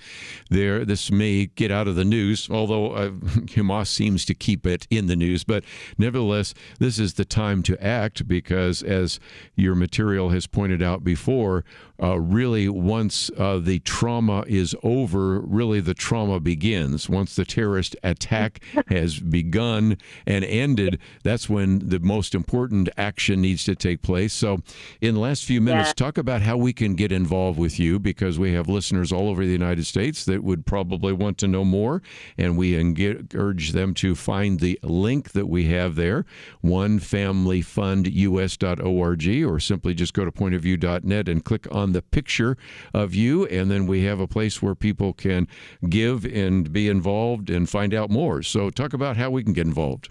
there. This may get out of the news, although Hamas seems to keep it in the news. But nevertheless, this is the time to act because, as your material has pointed out before, really once the trauma is over, really the trauma begins. Once the terrorist attack has begun and ended, that's when the most important action needs to take place. So in the last few minutes, talk about how we can get involved with you, because we have listeners all over the United States that would probably want to know more, and we encourage them to find the link that we have there, onefamilyfundus.org, or simply just go to pointofview.net and click on the picture of you, and then we have a place where people can give and be involved and find out more. So talk about how we can get involved.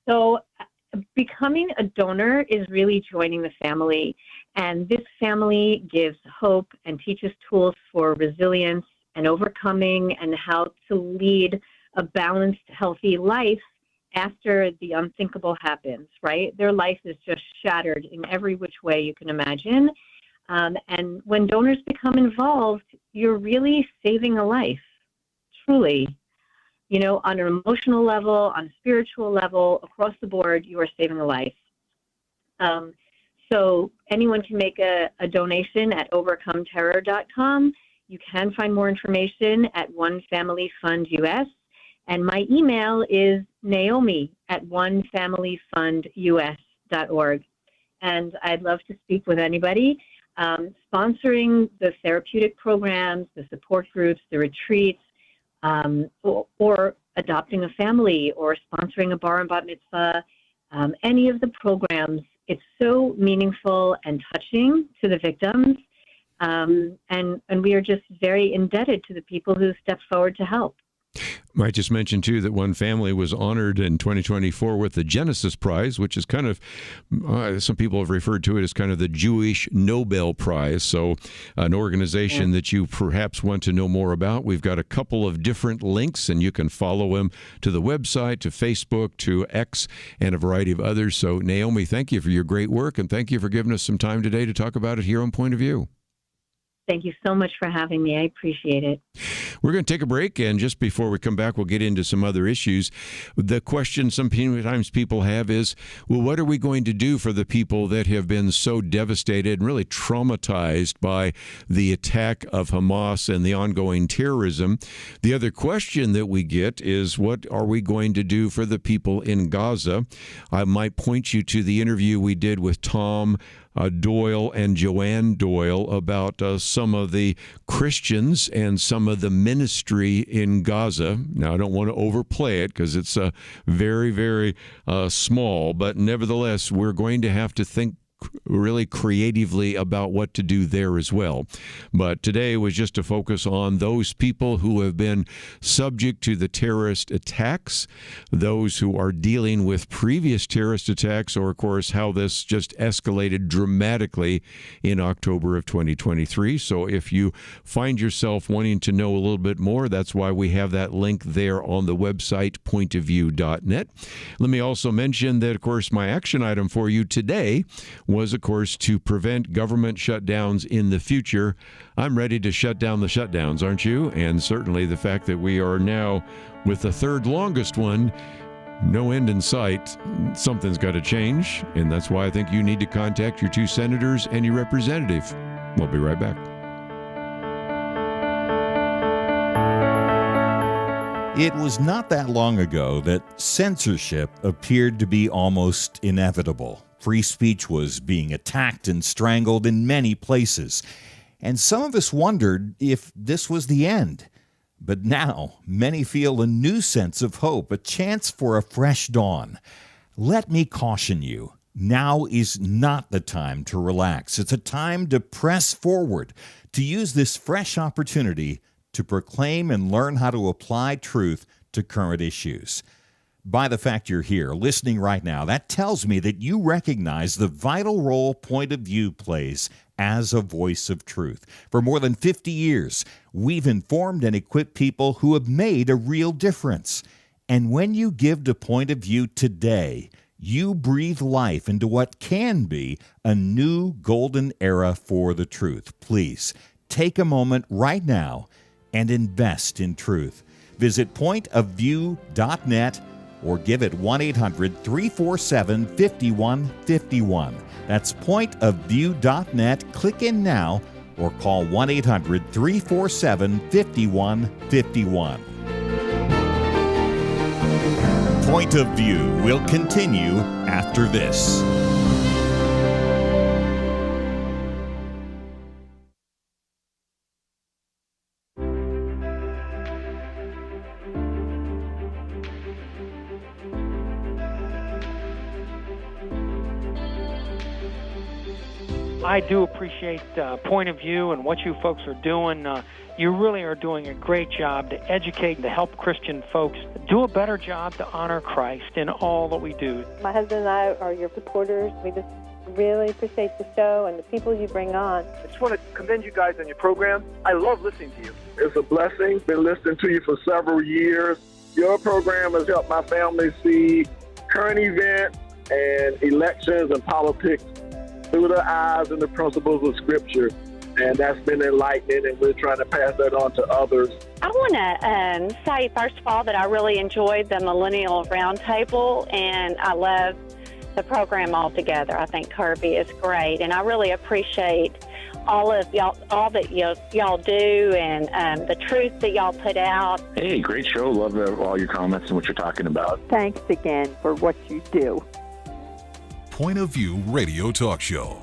So becoming a donor is really joining the family. And this family gives hope and teaches tools for resilience and overcoming and how to lead a balanced, healthy life after the unthinkable happens, right? Their life is just shattered in every which way you can imagine. And when donors become involved, you're really saving a life, truly. You know, on an emotional level, on a spiritual level, across the board, you are saving a life. So anyone can make a donation at overcometerror.com. You can find more information at One Family Fund US. And my email is naomi@onefamilyfundus.org. And I'd love to speak with anybody. Sponsoring the therapeutic programs, the support groups, the retreats, or adopting a family, or sponsoring a bar and bat mitzvah, any of the programs. It's so meaningful and touching to the victims, and we are just very indebted to the people who stepped forward to help. I just mentioned, too, that One Family was honored in 2024 with the Genesis Prize, which is kind of, some people have referred to it as kind of the Jewish Nobel Prize. So an organization that you perhaps want to know more about. We've got a couple of different links, and you can follow them to the website, to Facebook, to X, and a variety of others. So, Naomi, thank you for your great work, and thank you for giving us some time today to talk about it here on Point of View. Thank you so much for having me. I appreciate it. We're going to take a break, and just before we come back, we'll get into some other issues. The question sometimes people have is, well, what are we going to do for the people that have been so devastated and really traumatized by the attack of Hamas and the ongoing terrorism? The other question that we get is, what are we going to do for the people in Gaza? I might point you to the interview we did with Tom Doyle and Joanne Doyle about some of the Christians and some of the ministry in Gaza. Now, I don't want to overplay it because it's very, very small, but nevertheless, we're going to have to think really creatively about what to do there as well. But today was just to focus on those people who have been subject to the terrorist attacks, those who are dealing with previous terrorist attacks, or, of course, how this just escalated dramatically in October of 2023. So if you find yourself wanting to know a little bit more, that's why we have that link there on the website, pointofview.net. Let me also mention that, of course, my action item for you today was, of course, to prevent government shutdowns in the future. I'm ready to shut down the shutdowns, aren't you? And certainly the fact that we are now with the third longest one, no end in sight, something's got to change. And that's why I think you need to contact your two senators and your representative. We'll be right back. It was not that long ago that censorship appeared to be almost inevitable. Free speech was being attacked and strangled in many places. And some of us wondered if this was the end. But now, many feel a new sense of hope, a chance for a fresh dawn. Let me caution you, now is not the time to relax. It's a time to press forward, to use this fresh opportunity to proclaim and learn how to apply truth to current issues. By the fact you're here, listening right now, that tells me that you recognize the vital role Point of View plays as a voice of truth. For more than 50 years, we've informed and equipped people who have made a real difference. And when you give to Point of View today, you breathe life into what can be a new golden era for the truth. Please, take a moment right now and invest in truth. Visit pointofview.net or give it 1-800-347-5151. That's pointofview.net. Click in now or call 1-800-347-5151. Point of View will continue after this. I do appreciate Point of View and what you folks are doing. You really are doing a great job to educate and to help Christian folks do a better job to honor Christ in all that we do. My husband and I are your supporters. We just really appreciate the show and the people you bring on. I just want to commend you guys on your program. I love listening to you. It's a blessing. Been listening to you for several years. Your program has helped my family see current events and elections and politics through the eyes and the principles of Scripture. And that's been enlightening, and we're trying to pass that on to others. I want to say, first of all, that I really enjoyed the Millennial Roundtable, and I love the program altogether. I think Kirby is great, and I really appreciate all of y'all, all that y'all do, and the truth that y'all put out. Hey, great show. Love all your comments and what you're talking about. Thanks again for what you do. Point of View Radio Talk Show.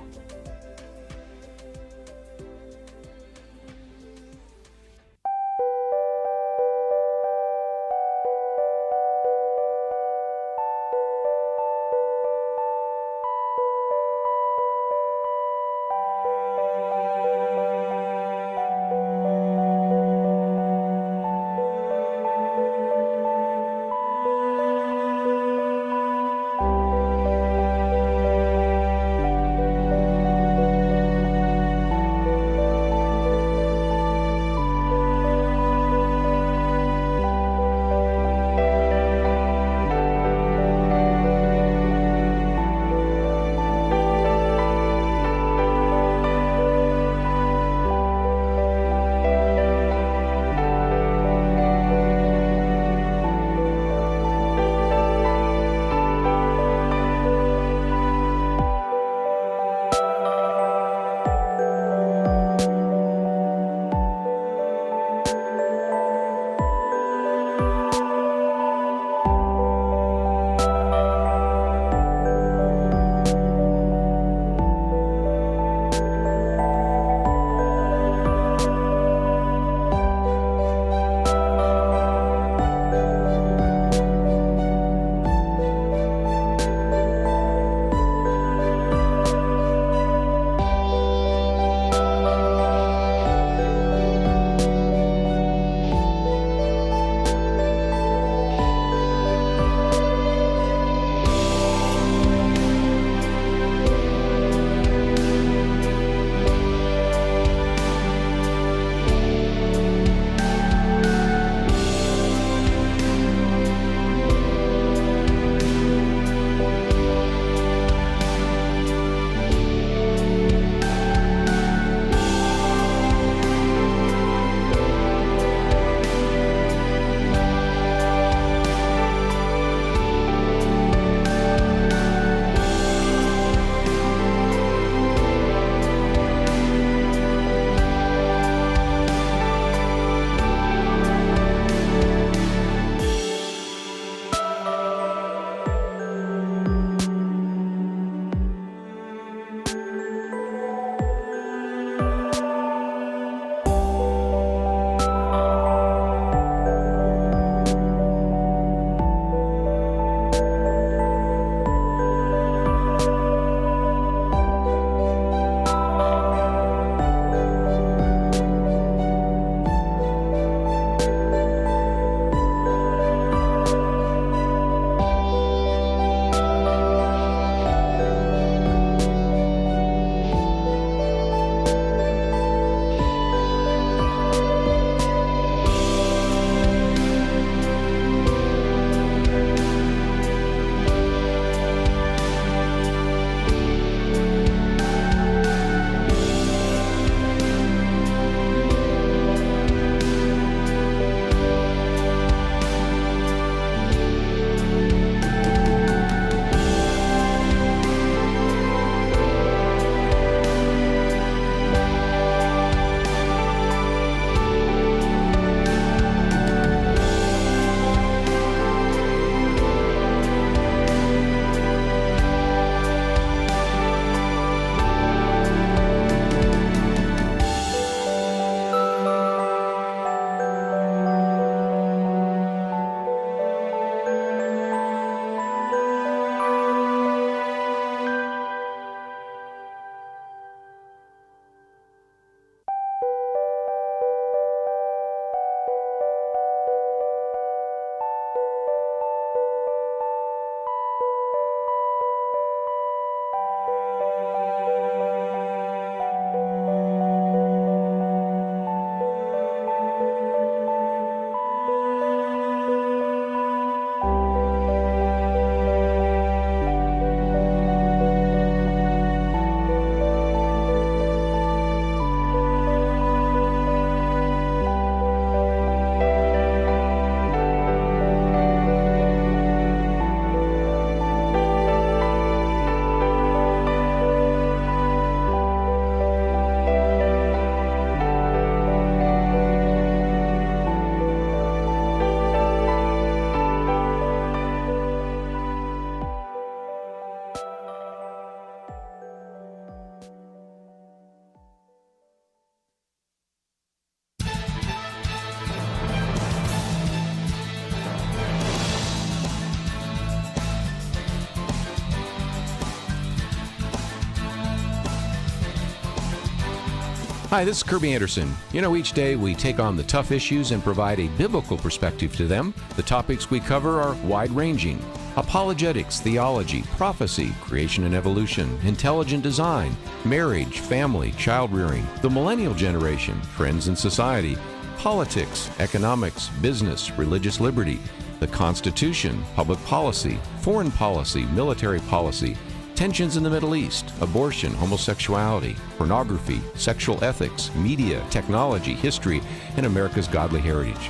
Hi, this is Kirby Anderson. You know, each day we take on the tough issues and provide a biblical perspective to them. The topics we cover are wide-ranging: apologetics, theology, prophecy, creation and evolution, intelligent design, marriage, family, child-rearing, the millennial generation, trends in society, politics, economics, business, religious liberty, the Constitution, public policy, foreign policy, military policy, tensions in the Middle East, abortion, homosexuality, pornography, sexual ethics, media, technology, history, and America's godly heritage.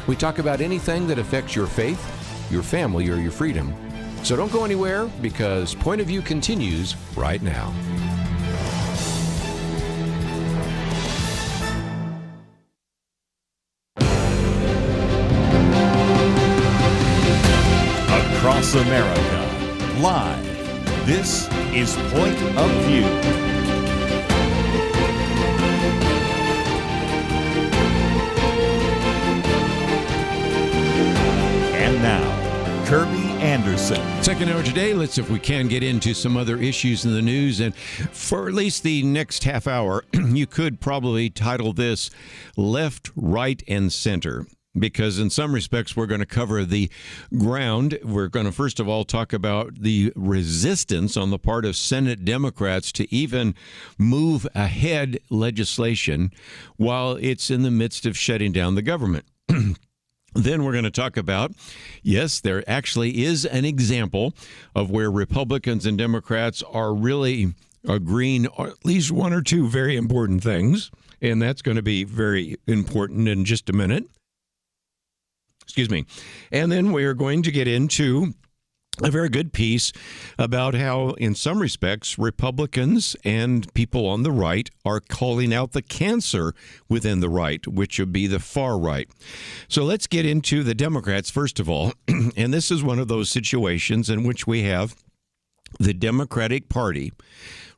We talk about anything that affects your faith, your family, or your freedom. So don't go anywhere, because Point of View continues right now. Across America, live. This is Point of View. And now, Kirby Anderson. Second hour today, let's see if we can get into some other issues in the news. And for at least the next half hour, you could probably title this Left, Right, and Center, because in some respects we're going to cover the ground. We're going to first of all talk about the resistance on the part of Senate Democrats to even move ahead legislation while it's in the midst of shutting down the government. Then we're going to talk about, yes, there actually is an example of where Republicans and Democrats are really agreeing on at least one or two very important things, and that's going to be very important in just a minute. Excuse me. And then we are going to get into a very good piece about how, in some respects, Republicans and people on the right are calling out the cancer within the right, which would be the far right. So let's get into the Democrats, first of all. And this is one of those situations in which we have the Democratic Party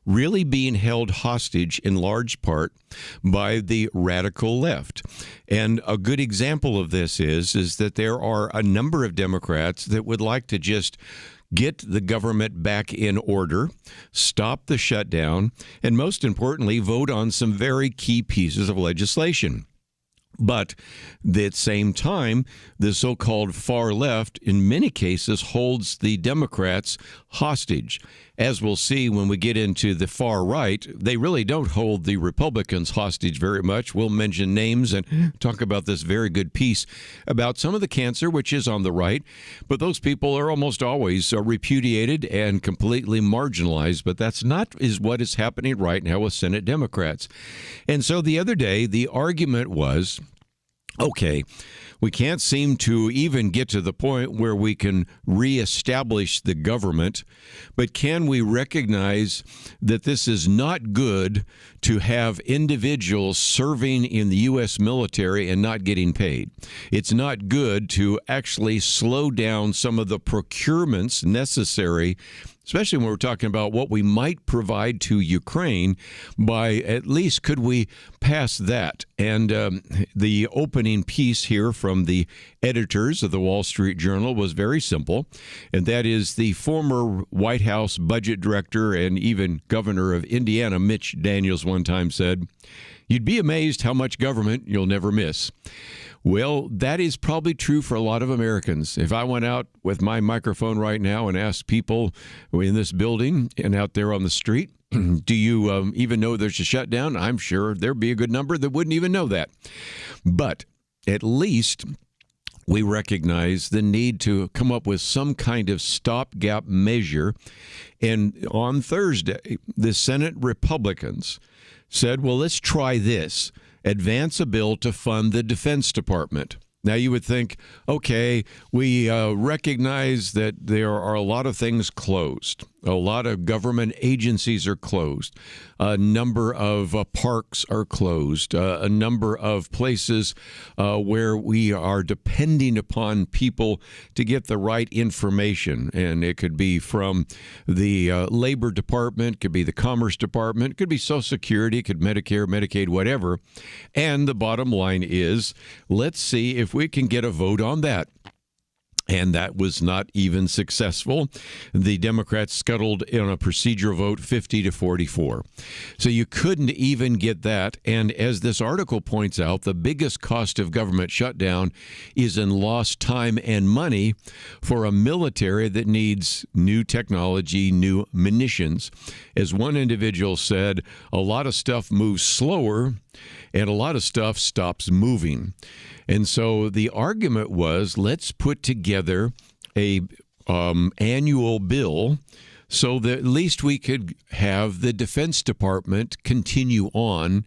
really being held hostage in large part by the radical left. And a good example of this is that there are a number of Democrats that would like to just get the government back in order, stop the shutdown, and most importantly, vote on some very key pieces of legislation. But at the same time, the so-called far left, in many cases, holds the Democrats hostage. As we'll see when we get into the far right, they really don't hold the Republicans hostage very much. We'll mention names and talk about this very good piece about some of the cancer, which is on the right. But those people are almost always repudiated and completely marginalized. But that's not what is happening right now with Senate Democrats. And so the other day, the argument was, okay, we can't seem to even get to the point where we can reestablish the government, but can we recognize that this is not good to have individuals serving in the U.S. military and not getting paid? It's not good to actually slow down some of the procurements necessary, especially when we're talking about what we might provide to Ukraine, by at least could we pass that? And the opening piece here from the editors of the Wall Street Journal was very simple, and that is the former White House budget director and even governor of Indiana, Mitch Daniels, one time said, "You'd be amazed how much government you'll never miss." Well, that is probably true for a lot of Americans. If I went out with my microphone right now and asked people in this building and out there on the street, do you even know there's a shutdown? I'm sure there'd be a good number that wouldn't even know that. But at least we recognize the need to come up with some kind of stopgap measure. And on Thursday, the Senate Republicans said, well, let's try this. Advance a bill to fund the Defense Department. Now, you would think, okay, we recognize that there are a lot of things closed. A lot of government agencies are closed. A number of parks are closed. A number of places where we are depending upon people to get the right information. And it could be from the Labor Department, could be the Commerce Department, could be Social Security, could Medicare, Medicaid, whatever. And the bottom line is, let's see if we can get a vote on that. And that was not even successful. The Democrats scuttled in a procedural vote 50-44. So you couldn't even get that. And as this article points out, the biggest cost of government shutdown is in lost time and money for a military that needs new technology, new munitions. As one individual said, a lot of stuff moves slower and a lot of stuff stops moving. And so the argument was, let's put together a annual bill so that at least we could have the Defense Department continue on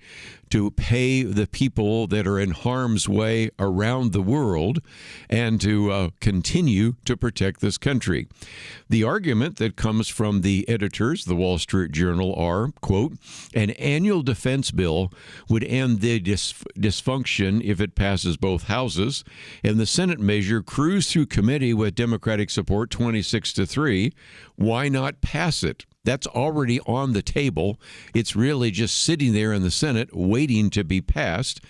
to pay the people that are in harm's way around the world and to continue to protect this country. The argument that comes from the editors, the Wall Street Journal, are, quote, an annual defense bill would end the dysfunction if it passes both houses, and the Senate measure cruised through committee with Democratic support 26-3. Why not pass it? That's already on the table. It's really just sitting there in the Senate waiting to be passed.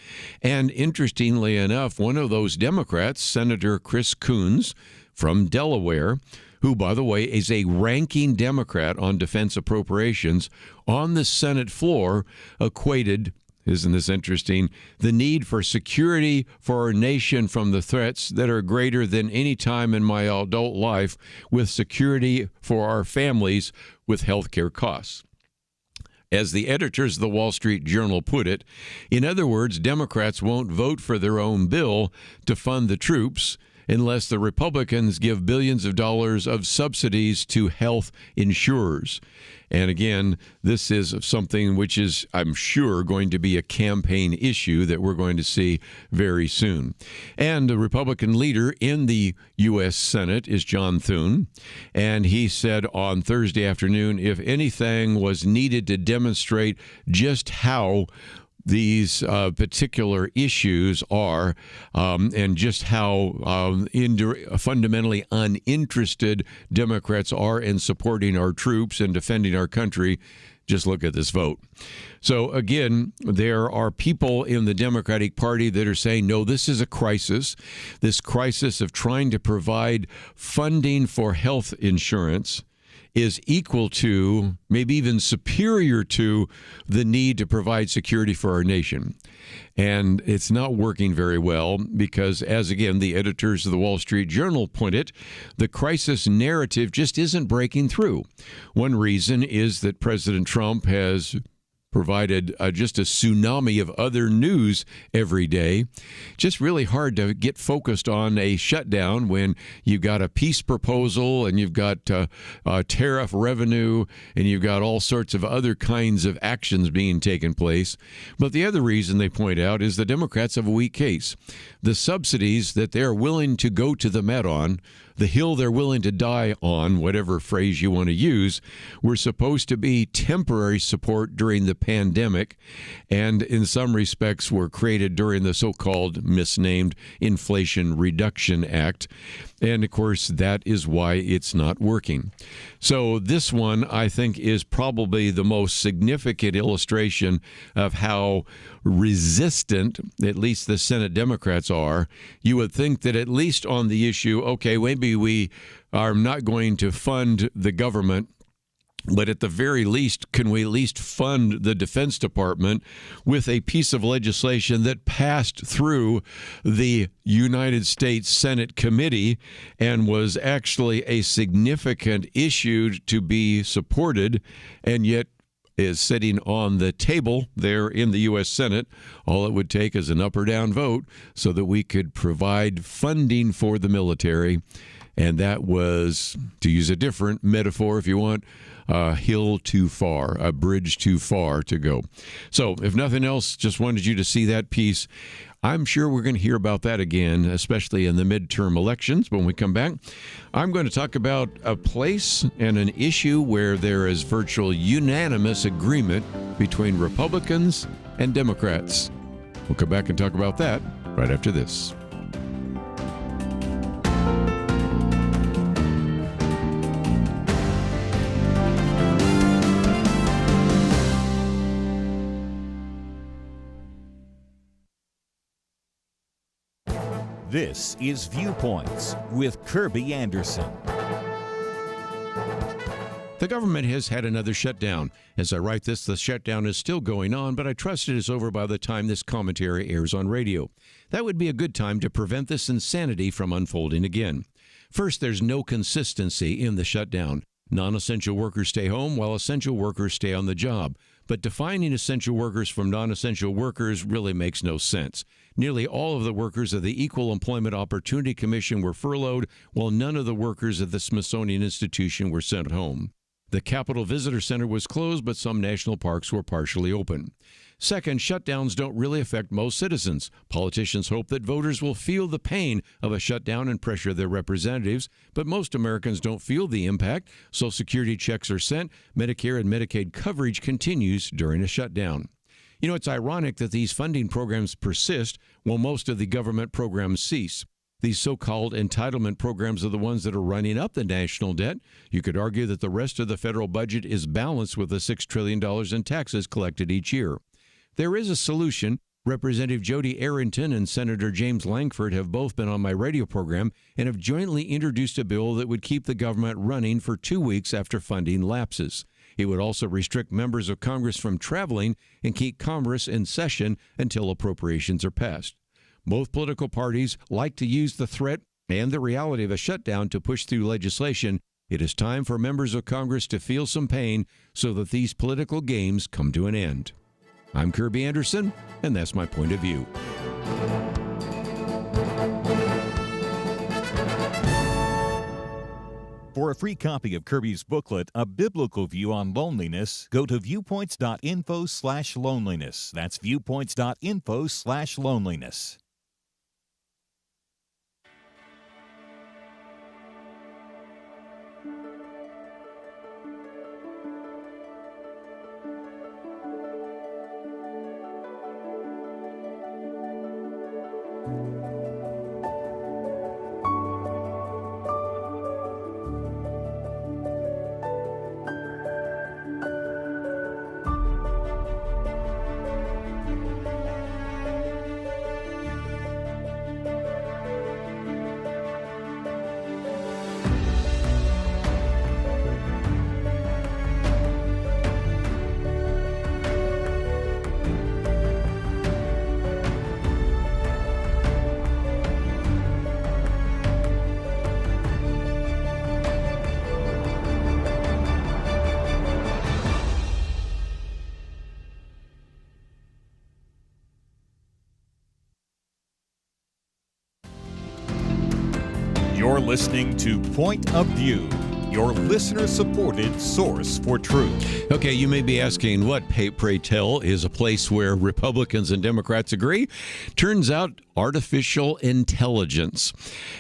And interestingly enough, one of those Democrats, Senator Chris Coons from Delaware, who, by the way, is a ranking Democrat on defense appropriations, on the Senate floor equated, isn't this interesting, the need for security for our nation from the threats that are greater than any time in my adult life with security for our families with health care costs. As the editors of the Wall Street Journal put it, in other words, Democrats won't vote for their own bill to fund the troops unless the Republicans give billions of dollars of subsidies to health insurers. And again, this is something which is, I'm sure, going to be a campaign issue that we're going to see very soon. And the Republican leader in the U.S. Senate is John Thune, and he said on Thursday afternoon, if anything was needed to demonstrate just how these particular issues are and just how fundamentally uninterested Democrats are in supporting our troops and defending our country, just look at this vote. So again, there are people in the Democratic Party that are saying, no, this is a crisis, this crisis of trying to provide funding for health insurance is equal to, maybe even superior to, the need to provide security for our nation. And it's not working very well because, as again, the editors of the Wall Street Journal put it, the crisis narrative just isn't breaking through. One reason is that President Trump has provided just a tsunami of other news every day. Just really hard to get focused on a shutdown when you've got a peace proposal and you've got tariff revenue and you've got all sorts of other kinds of actions being taken place. But the other reason they point out is the Democrats have a weak case. The subsidies that they're willing to go to the mat on, the hill they're willing to die on, whatever phrase you want to use, were supposed to be temporary support during the pandemic, and in some respects were created during the so-called misnamed Inflation Reduction Act. And of course, that is why it's not working. So this one, I think, is probably the most significant illustration of how resistant, at least the Senate Democrats are. You would think that at least on the issue, okay, maybe we are not going to fund the government, but at the very least, can we at least fund the Defense Department with a piece of legislation that passed through the United States Senate committee and was actually a significant issue to be supported, and yet is sitting on the table there in the U.S. Senate. All it would take is an up or down vote so that we could provide funding for the military. And that was, to use a different metaphor if you want, a hill too far, a bridge too far to go. So if nothing else, just wanted you to see that piece. I'm sure we're going to hear about that again, especially in the midterm elections. When we come back, I'm going to talk about a place and an issue where there is virtual unanimous agreement between Republicans and Democrats. We'll come back and talk about that right after this. This is Viewpoints with Kirby Anderson. The government has had another shutdown. As I write this, the shutdown is still going on, but I trust it is over by the time this commentary airs on radio. That would be a good time to prevent this insanity from unfolding again. First, there's no consistency in the shutdown. Non-essential workers stay home while essential workers stay on the job. But defining essential workers from non-essential workers really makes no sense. Nearly all of the workers of the Equal Employment Opportunity Commission were furloughed, while none of the workers at the Smithsonian Institution were sent home. The Capitol Visitor Center was closed, but some national parks were partially open. Second, shutdowns don't really affect most citizens. Politicians hope that voters will feel the pain of a shutdown and pressure their representatives, but most Americans don't feel the impact. Social Security checks are sent. Medicare and Medicaid coverage continues during a shutdown. You know, it's ironic that these funding programs persist while most of the government programs cease. These so-called entitlement programs are the ones that are running up the national debt. You could argue that the rest of the federal budget is balanced with the $6 trillion in taxes collected each year. There is a solution. Representative Jody Arrington and Senator James Lankford have both been on my radio program and have jointly introduced a bill that would keep the government running for 2 weeks after funding lapses. It would also restrict members of Congress from traveling and keep Congress in session until appropriations are passed. Both political parties like to use the threat and the reality of a shutdown to push through legislation. It is time for members of Congress to feel some pain so that these political games come to an end. I'm Kirby Anderson, and that's my point of view. For a free copy of Kirby's booklet, A Biblical View on Loneliness, go to viewpoints.info/loneliness. That's viewpoints.info/loneliness. You're listening to Point of View, your listener-supported source for truth. Okay, you may be asking, what, pray tell, is a place where Republicans and Democrats agree? Turns out, artificial intelligence.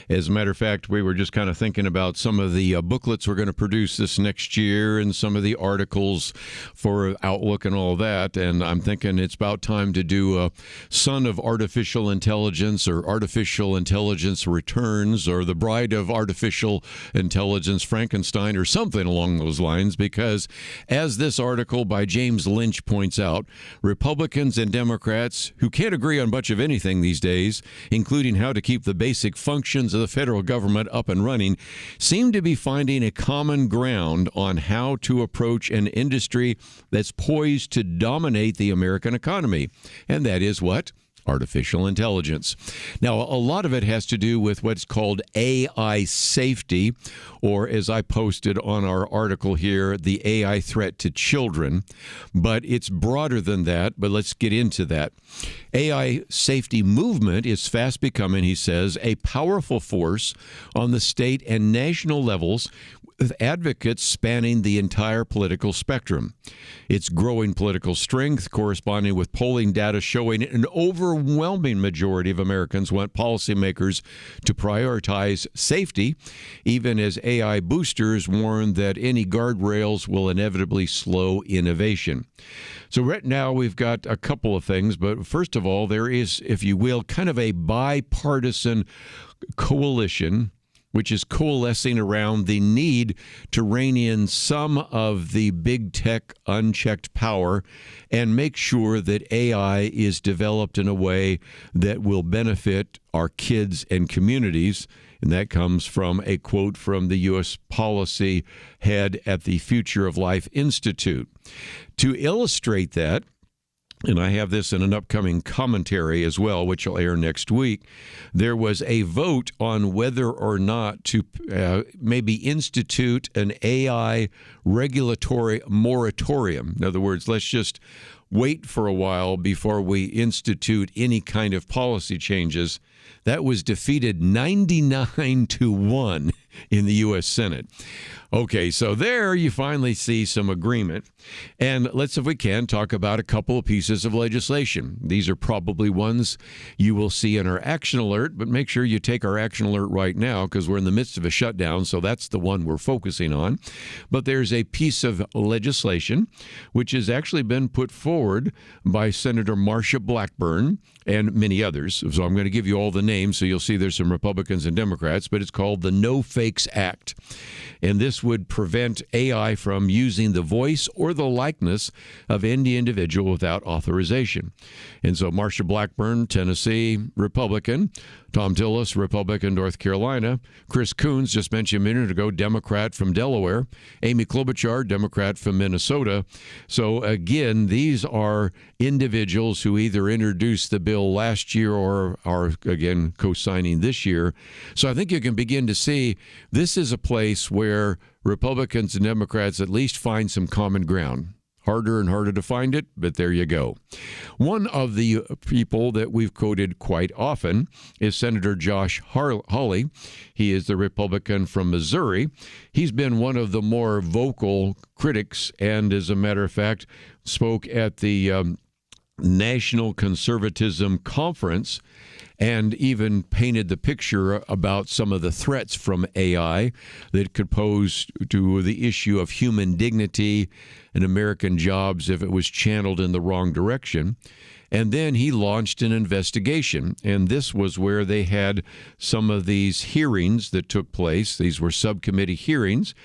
As a matter of fact, we were just kind of thinking about some of the booklets we're going to produce this next year and some of the articles for Outlook and all that, and I'm thinking it's about time to do a Son of Artificial Intelligence or Artificial Intelligence Returns or The Bride of Artificial Intelligence, Frankenstein, or something along those lines, because as this article by James Lynch points out, Republicans and Democrats, who can't agree on much of anything these days, including how to keep the basic functions of the federal government up and running, seem to be finding a common ground on how to approach an industry that's poised to dominate the American economy. And that is what? Artificial intelligence. Now, a lot of it has to do with what's called AI safety, or as I posted on our article here, the AI threat to children. But it's broader than that, but let's get into that. AI safety movement is fast becoming, he says, a powerful force on the state and national levels, with advocates spanning the entire political spectrum. Its growing political strength corresponding with polling data showing an overwhelming majority of Americans want policymakers to prioritize safety, even as AI boosters warn that any guardrails will inevitably slow innovation. So right now we've got a couple of things, but first of all, there is, if you will, kind of a bipartisan coalition which is coalescing around the need to rein in some of the big tech unchecked power and make sure that AI is developed in a way that will benefit our kids and communities. And that comes from a quote from the U.S. policy head at the Future of Life Institute. To illustrate that, and I have this in an upcoming commentary as well, which will air next week, there was a vote on whether or not to maybe institute an AI regulatory moratorium. In other words, let's just wait for a while before we institute any kind of policy changes. That was defeated 99-1 in the U.S. Senate. Okay, so there you finally see some agreement. And let's, if we can, talk about a couple of pieces of legislation. These are probably ones you will see in our action alert, but make sure you take our action alert right now because we're in the midst of a shutdown, so that's the one we're focusing on. But there's a piece of legislation which has actually been put forward by Senator Marsha Blackburn and many others. So I'm going to give you all the names so you'll see there's some Republicans and Democrats, but it's called the No Fakes Act. And this would prevent AI from using the voice or the likeness of any individual without authorization. And so Marsha Blackburn, Tennessee, Republican. Tom Tillis, Republican, North Carolina. Chris Coons, just mentioned a minute ago, Democrat from Delaware. Amy Klobuchar, Democrat from Minnesota. So again, these are individuals who either introduced the bill last year or are, again, co-signing this year. So I think you can begin to see this is a place where Republicans and Democrats at least find some common ground. Harder and harder to find it, but there you go. One of the people that we've quoted quite often is Senator Josh Hawley. He is the Republican from Missouri. He's been one of the more vocal critics and, as a matter of fact, spoke at the National Conservatism Conference and even painted the picture about some of the threats from AI that could pose to the issue of human dignity and American jobs if it was channeled in the wrong direction. And then he launched an investigation, and this was where they had some of these hearings that took place. These were subcommittee hearings.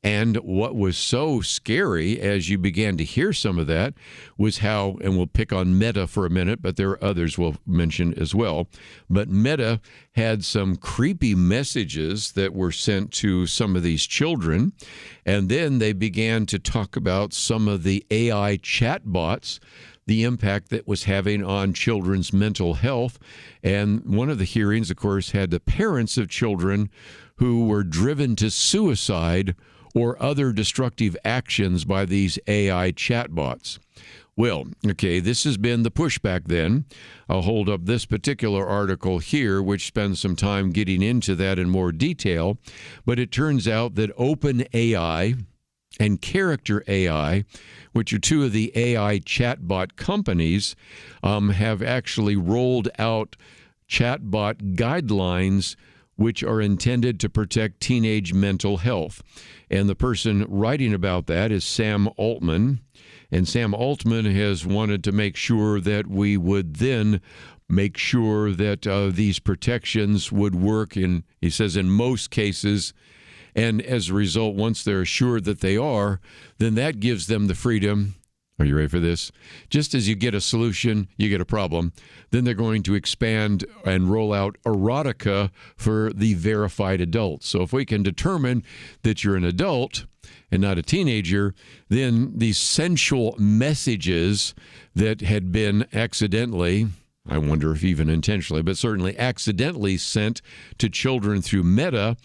And what was so scary as you began to hear some of that was how, and we'll pick on Meta for a minute, but there are others we'll mention as well. But Meta had some creepy messages that were sent to some of these children. And then they began to talk about some of the AI chatbots, the impact that was having on children's mental health. And one of the hearings, of course, had the parents of children who were driven to suicide or other destructive actions by these AI chatbots. Well, okay, this has been the pushback then. I'll hold up this particular article here, which spends some time getting into that in more detail. But it turns out that OpenAI and Character AI, which are two of the AI chatbot companies, have actually rolled out chatbot guidelines which are intended to protect teenage mental health. And the person writing about that is Sam Altman. And Sam Altman has wanted to make sure that we would then make sure that these protections would work in, he says, in most cases. And as a result, once they're assured that they are, then that gives them the freedom. Are you ready for this? Just as you get a solution, you get a problem. Then they're going to expand and roll out erotica for the verified adults. So if we can determine that you're an adult and not a teenager, then these sensual messages that had been accidentally, I wonder if even intentionally, but certainly accidentally sent to children through Meta.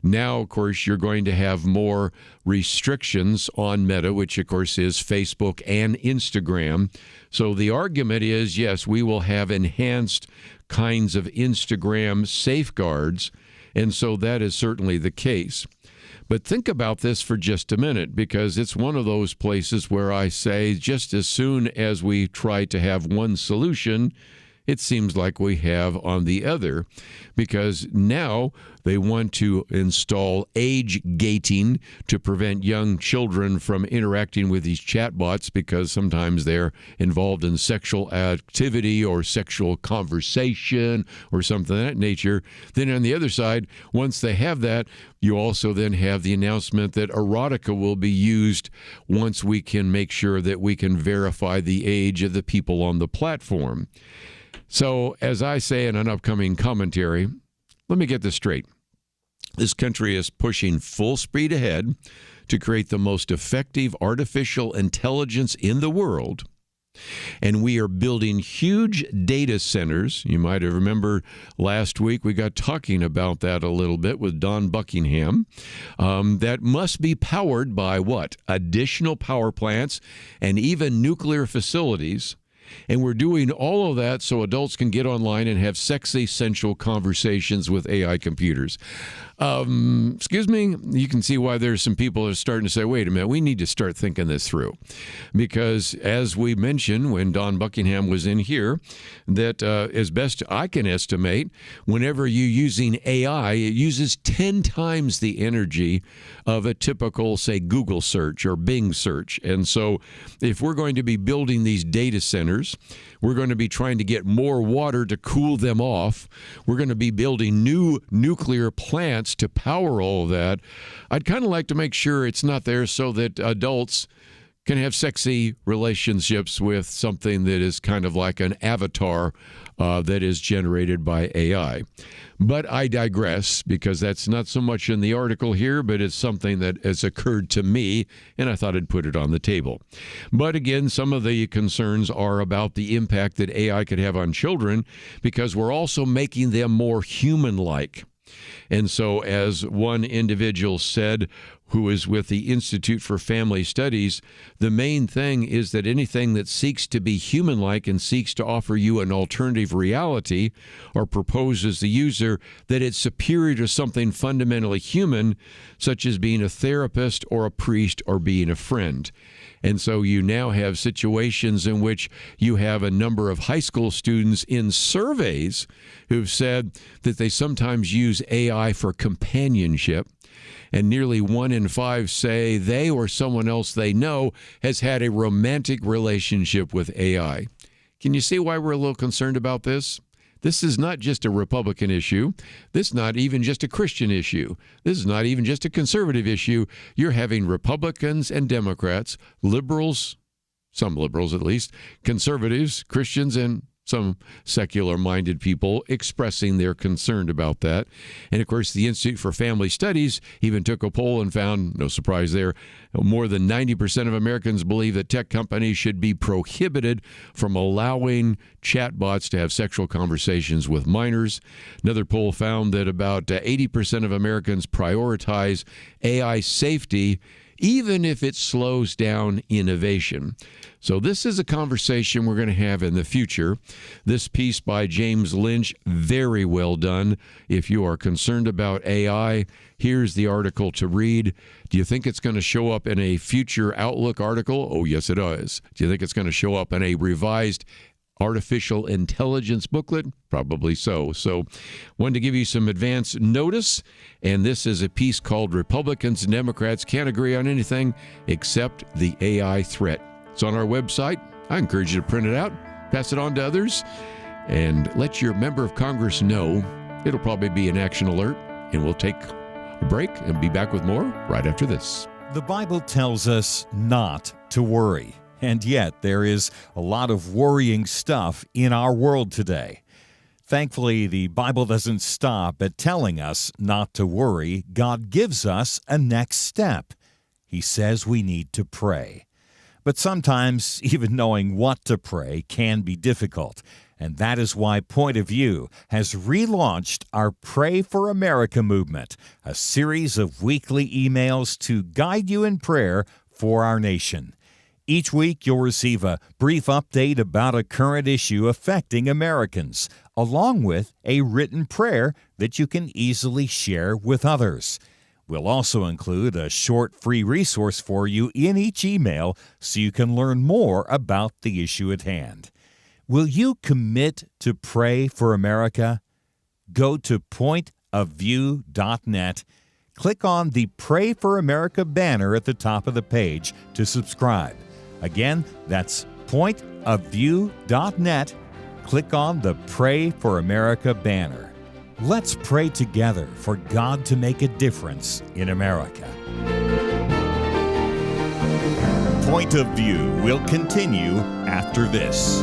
Now, of course, you're going to have more restrictions on Meta, which, of course, is Facebook and Instagram. So the argument is, yes, we will have enhanced kinds of Instagram safeguards, and so that is certainly the case. But think about this for just a minute, because it's one of those places where I say just as soon as we try to have one solution, it seems like we have on the other, because now they want to install age gating to prevent young children from interacting with these chatbots because sometimes they're involved in sexual activity or sexual conversation or something of that nature. Then on the other side, once they have that, you also then have the announcement that erotica will be used once we can make sure that we can verify the age of the people on the platform. So, as I say in an upcoming commentary, let me get this straight. This country is pushing full speed ahead to create the most effective artificial intelligence in the world. And we are building huge data centers. You might have remembered last week we got talking about that a little bit with Don Buckingham. That must be powered by what? Additional power plants and even nuclear facilities. And we're doing all of that so adults can get online and have sexy, sensual conversations with AI computers. Excuse me, you can see why there's some people that are starting to say, wait a minute, we need to start thinking this through. Because as we mentioned when Don Buckingham was in here, that as best I can estimate, whenever you're using AI, it uses 10 times the energy of a typical, say, Google search or Bing search. And so if we're going to be building these data centers, we're going to be trying to get more water to cool them off. We're going to be building new nuclear plants to power all of that. I'd kind of like to make sure it's not there so that adults can have sexy relationships with something that is kind of like an avatar that is generated by AI. But I digress, because that's not so much in the article here, but it's something that has occurred to me, and I thought I'd put it on the table. But again, some of the concerns are about the impact that AI could have on children, because we're also making them more human-like. And so, as one individual said, who is with the Institute for Family Studies, the main thing is that anything that seeks to be human-like and seeks to offer you an alternative reality or proposes the user that it's superior to something fundamentally human, such as being a therapist or a priest or being a friend. And so you now have situations in which you have a number of high school students in surveys who've said that they sometimes use AI for companionship. And nearly 1 in 5 say they or someone else they know has had a romantic relationship with AI. Can you see why we're a little concerned about this? This is not just a Republican issue. This is not even just a Christian issue. This is not even just a conservative issue. You're having Republicans and Democrats, liberals, some liberals at least, conservatives, Christians, and some secular-minded people expressing their concern about that. And, of course, the Institute for Family Studies even took a poll and found, no surprise there, more than 90% of Americans believe that tech companies should be prohibited from allowing chatbots to have sexual conversations with minors. Another poll found that about 80% of Americans prioritize AI safety, even if it slows down innovation. So this is a conversation we're going to have in the future. This piece by James Lynch, very well done. If you are concerned about AI, here's the article to read. Do you think it's going to show up in a future Outlook article? Oh, yes, it is. Do you think it's going to show up in a revised artificial intelligence booklet? Probably so. So, wanted to give you some advance notice, and this is a piece called Republicans and Democrats Can't Agree on Anything Except the AI Threat. It's on our website. I encourage you to print it out, pass it on to others, and let your member of Congress know. It'll probably be an action alert, and we'll take a break and be back with more right after this. The Bible tells us not to worry. And yet, there is a lot of worrying stuff in our world today. Thankfully, the Bible doesn't stop at telling us not to worry. God gives us a next step. He says we need to pray. But sometimes, even knowing what to pray can be difficult. And that is why Point of View has relaunched our Pray for America movement, a series of weekly emails to guide you in prayer for our nation. Each week, you'll receive a brief update about a current issue affecting Americans, along with a written prayer that you can easily share with others. We'll also include a short free resource for you in each email so you can learn more about the issue at hand. Will you commit to pray for America? Go to pointofview.net. Click on the Pray for America banner at the top of the page to subscribe. Again, that's pointofview.net. Click on the Pray for America banner. Let's pray together for God to make a difference in America. Point of View will continue after this.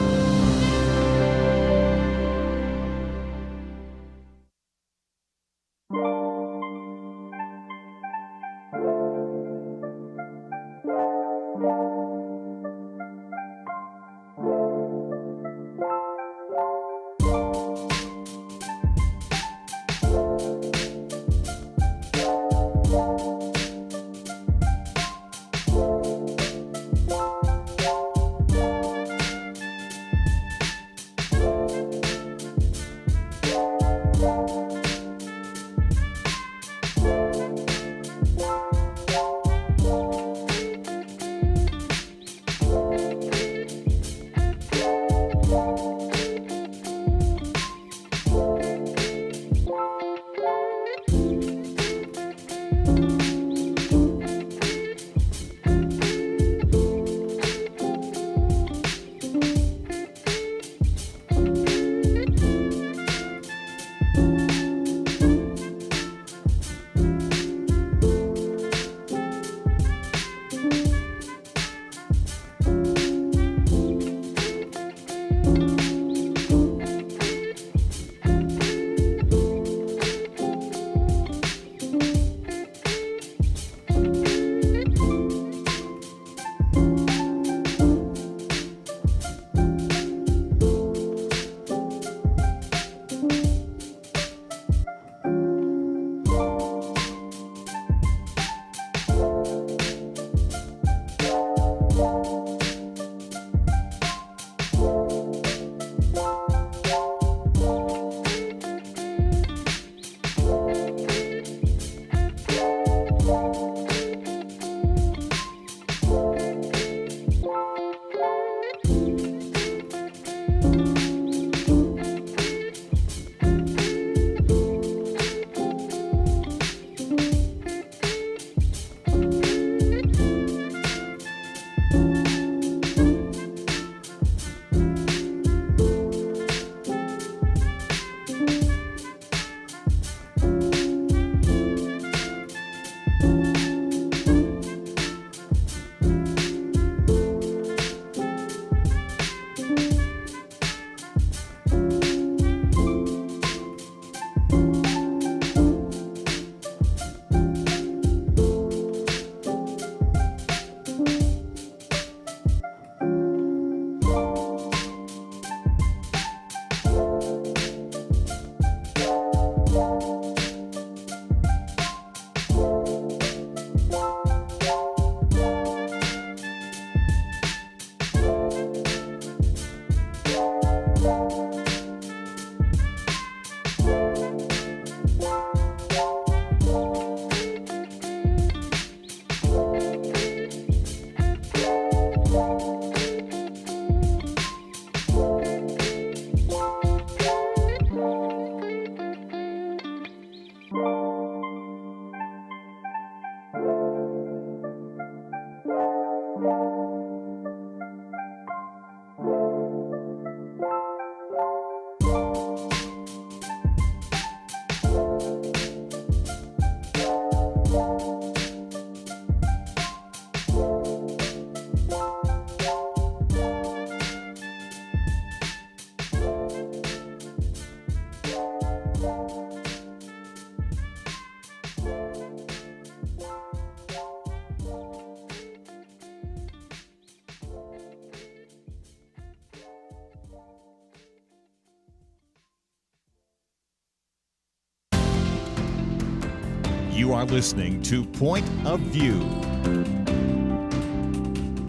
You are listening to Point of View.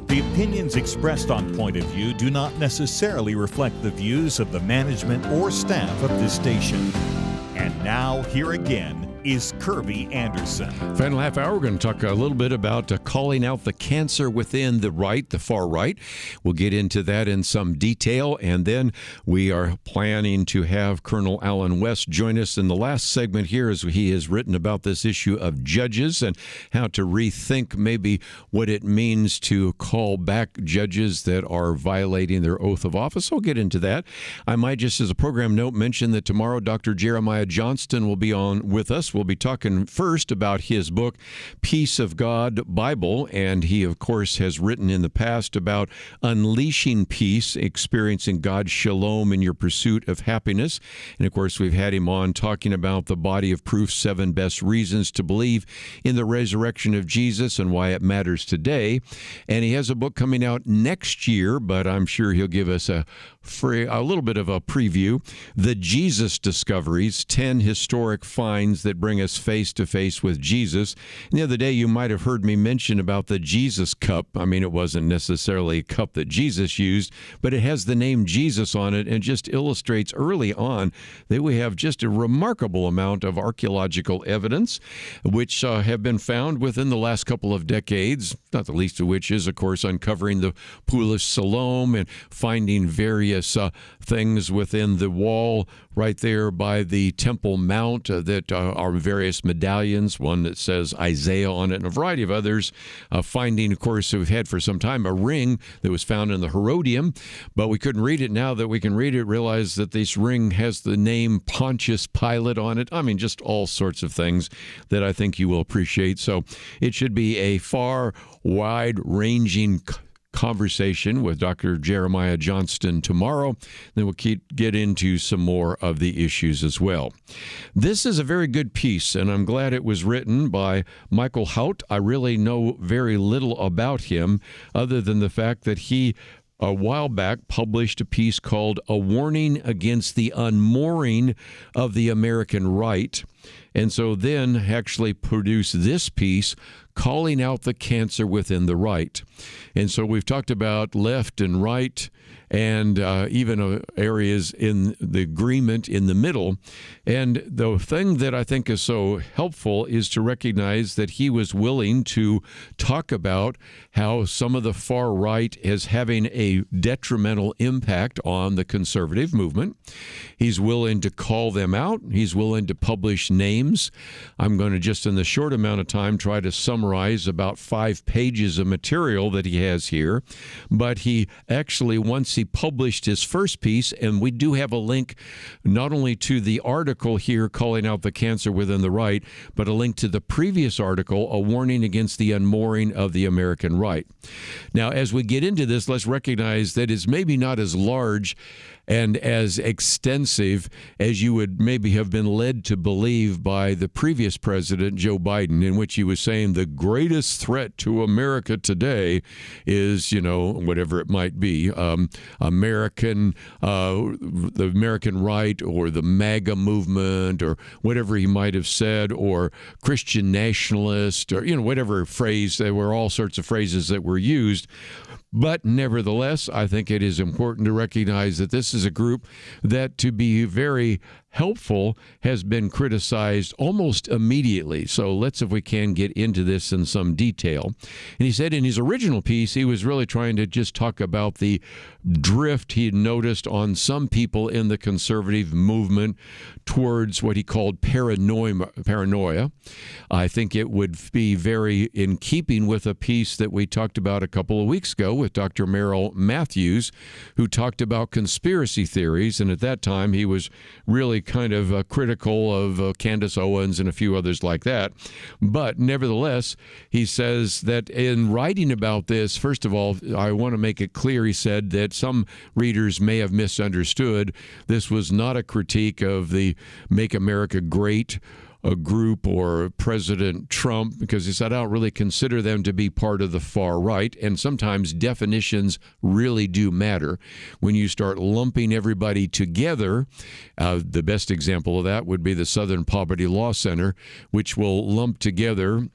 The opinions expressed on Point of View do not necessarily reflect the views of the management or staff of this station. And now, here again, is Kirby Anderson. Final half hour, we're going to talk a little bit about calling out the cancer within the right, the far right. We'll get into that in some detail, and then we are planning to have Colonel Alan West join us in the last segment here as he has written about this issue of judges and how to rethink maybe what it means to call back judges that are violating their oath of office. We'll get into that. I might just as a program note mention that tomorrow Dr. Jeremiah Johnston will be on with us. We'll be talking first about his book, Peace of God Bible, and he, of course, has written in the past about unleashing peace, experiencing God's shalom in your pursuit of happiness. And, of course, we've had him on talking about the body of proof, 7 best reasons to believe in the resurrection of Jesus and why it matters today. And he has a book coming out next year, but I'm sure he'll give us a little bit of a preview. The Jesus Discoveries, 10 historic finds that bring us face to face with Jesus. And the other day, you might have heard me mention about the Jesus cup. I mean, it wasn't necessarily a cup that Jesus used, but it has the name Jesus on it and just illustrates early on that we have just a remarkable amount of archaeological evidence, which have been found within the last couple of decades, not the least of which is, of course, uncovering the Pool of Siloam and finding various things within the wall right there by the Temple Mount that are various medallions, one that says Isaiah on it, and a variety of others. Finding, of course, we've had for some time a ring that was found in the Herodium, but we couldn't read it. Now that we can read it, realize that this ring has the name Pontius Pilate on it. I mean, just all sorts of things that I think you will appreciate. So it should be a far, wide-ranging conversation with Dr. Jeremiah Johnston tomorrow. Then we'll get into some more of the issues as well. This is a very good piece, and I'm glad it was written by Michael Hout. I really know very little about him other than the fact that he a while back published a piece called A Warning Against the Unmooring of the American Right. And so then actually produced this piece calling out the cancer within the right. And so we've talked about left and right and even areas in the agreement in the middle. And the thing that I think is so helpful is to recognize that he was willing to talk about how some of the far right is having a detrimental impact on the conservative movement. He's willing to call them out. He's willing to publish names. I'm going to just in the short amount of time try to summarize about 5 pages of material that he has here. But he actually, once he published his first piece, and we do have a link not only to the article here calling out the cancer within the right, but a link to the previous article, A Warning Against the Unmooring of the American Right. Now, as we get into this, let's recognize that it's maybe not as large and as extensive as you would maybe have been led to believe by the previous president, Joe Biden, in which he was saying the greatest threat to America today is, whatever it might be, the American right or the MAGA movement or whatever he might have said, or Christian nationalist or, whatever phrase. There were all sorts of phrases that were used. But nevertheless, I think it is important to recognize that this is a group that, to be very helpful, has been criticized almost immediately. So let's, if we can, get into this in some detail. And he said in his original piece, he was really trying to just talk about the drift he had noticed on some people in the conservative movement towards what he called paranoia. I think it would be very in keeping with a piece that we talked about a couple of weeks ago with Dr. Merrill Matthews, who talked about conspiracy theories. And at that time, he was really kind of critical of Candace Owens and a few others like that. But nevertheless, he says that in writing about this, first of all, I want to make it clear, he said, that some readers may have misunderstood. This was not a critique of the Make America Great a group or President Trump, because he said, I don't really consider them to be part of the far right. And sometimes definitions really do matter. When you start lumping everybody together, the best example of that would be the Southern Poverty Law Center, which will lump together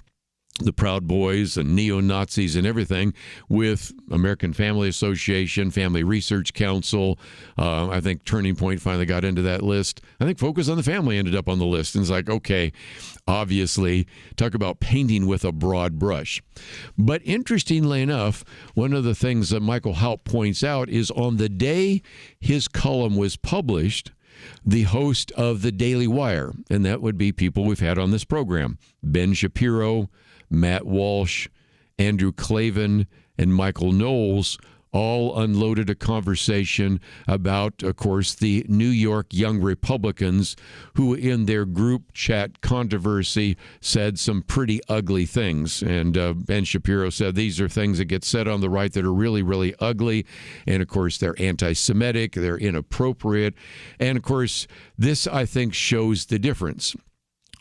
the Proud Boys and neo-Nazis and everything with American Family Association, Family Research Council. I think Turning Point finally got into that list. I think Focus on the Family ended up on the list. And it's like, okay, obviously, talk about painting with a broad brush. But interestingly enough, one of the things that Michael Haupt points out is on the day his column was published, the host of the Daily Wire, and that would be people we've had on this program, Ben Shapiro, Matt Walsh, Andrew Klavan, and Michael Knowles all unloaded a conversation about, of course, the New York Young Republicans who in their group chat controversy said some pretty ugly things. And Ben Shapiro said these are things that get said on the right that are really, really ugly. And, of course, they're anti-Semitic, they're inappropriate. And, of course, this, I think, shows the difference.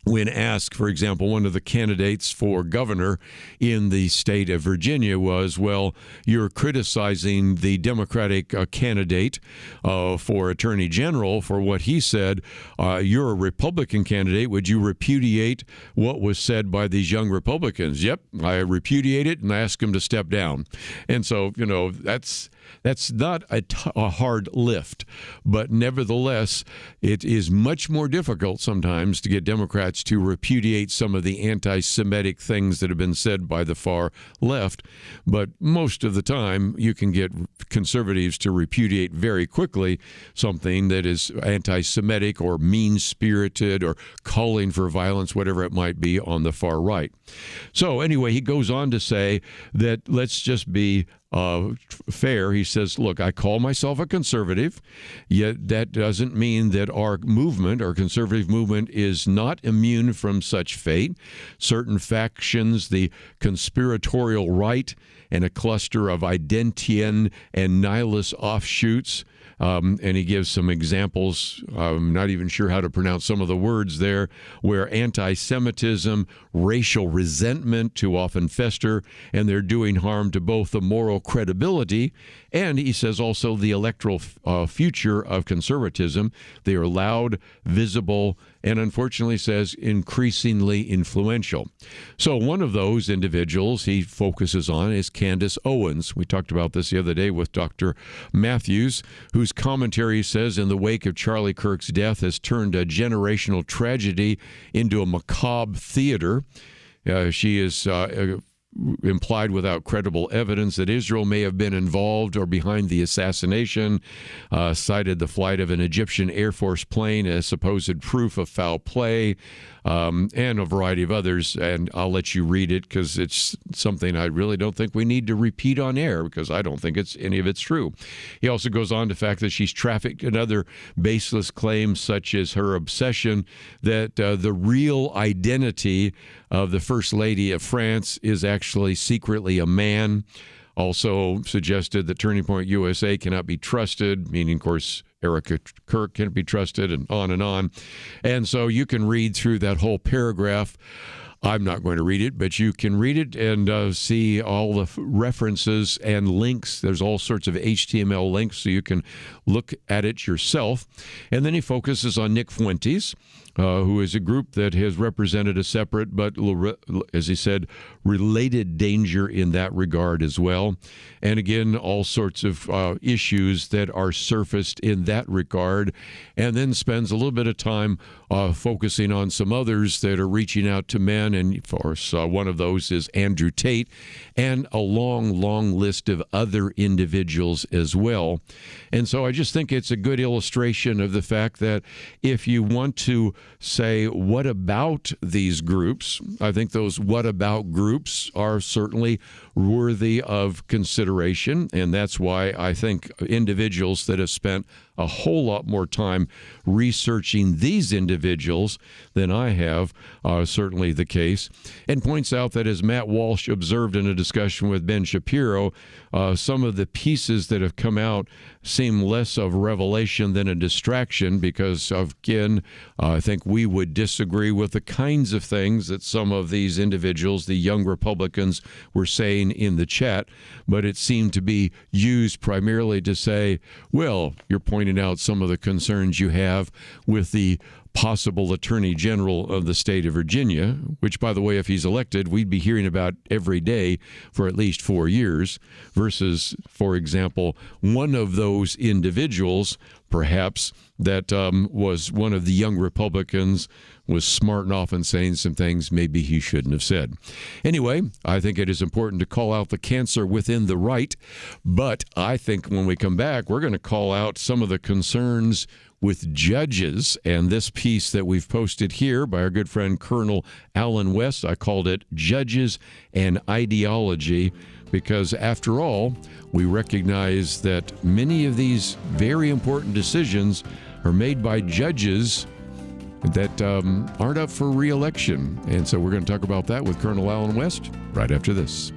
When asked, for example, one of the candidates for governor in the state of Virginia was, well, you're criticizing the Democratic candidate for attorney general for what he said. You're a Republican candidate. Would you repudiate what was said by these young Republicans? Yep, I repudiate it and I ask him to step down. And so, that's not a hard lift, but nevertheless, it is much more difficult sometimes to get Democrats to repudiate some of the anti-Semitic things that have been said by the far left. But most of the time, you can get conservatives to repudiate very quickly something that is anti-Semitic or mean-spirited or calling for violence, whatever it might be, on the far right. So anyway, he goes on to say that let's just be fair. He says, look, I call myself a conservative, yet that doesn't mean that our movement, our conservative movement, is not immune from such fate. Certain factions, the conspiratorial right, and a cluster of identian and nihilist offshoots. And he gives some examples. I'm not even sure how to pronounce some of the words there, where anti-Semitism, racial resentment too often fester, and they're doing harm to both the moral credibility and, he says, also the electoral future of conservatism. They are loud, visible, and unfortunately says increasingly influential. So one of those individuals he focuses on is Candace Owens. We talked about this the other day with Dr. Matthews, whose commentary says in the wake of Charlie Kirk's death has turned a generational tragedy into a macabre theater. She is implied without credible evidence that Israel may have been involved or behind the assassination, cited the flight of an Egyptian Air Force plane as supposed proof of foul play, and a variety of others. And I'll let you read it because it's something I really don't think we need to repeat on air because I don't think any of it's true. He also goes on to the fact that she's trafficked in other baseless claims, such as her obsession that the real identity of the First Lady of France is actually secretly a man. Also suggested that Turning Point USA cannot be trusted, meaning, of course, Erica Kirk can't be trusted, and on and on. And so you can read through that whole paragraph. I'm not going to read it, but you can read it and see all the references and links. There's all sorts of HTML links, so you can look at it yourself. And then he focuses on Nick Fuentes, who is a group that has represented a separate but, as he said, related danger in that regard as well. And again, all sorts of issues that are surfaced in that regard, and then spends a little bit of time focusing on some others that are reaching out to men. And of course, one of those is Andrew Tate, and a long, long list of other individuals as well. And so I just think it's a good illustration of the fact that if you want to say, what about these groups? I think those what about groups are certainly worthy of consideration. And that's why I think individuals that have spent a whole lot more time researching these individuals than I have, certainly the case, and points out that, as Matt Walsh observed in a discussion with Ben Shapiro, some of the pieces that have come out seem less of revelation than a distraction because, again, I think we would disagree with the kinds of things that some of these individuals, the young Republicans, were saying in the chat, but it seemed to be used primarily to say, well, you're pointing out some of the concerns you have with the possible Attorney General of the state of Virginia, which, by the way, if he's elected, we'd be hearing about every day for at least 4 years, versus, for example, one of those individuals, perhaps, that was one of the young Republicans, was smarting off and saying some things maybe he shouldn't have said. Anyway, I think it is important to call out the cancer within the right, but I think when we come back, we're going to call out some of the concerns with judges, and this piece that we've posted here by our good friend Colonel Alan West, I called it Judges and Ideology, because after all, we recognize that many of these very important decisions are made by judges that aren't up for re-election. And so we're going to talk about that with Colonel Alan West right after this.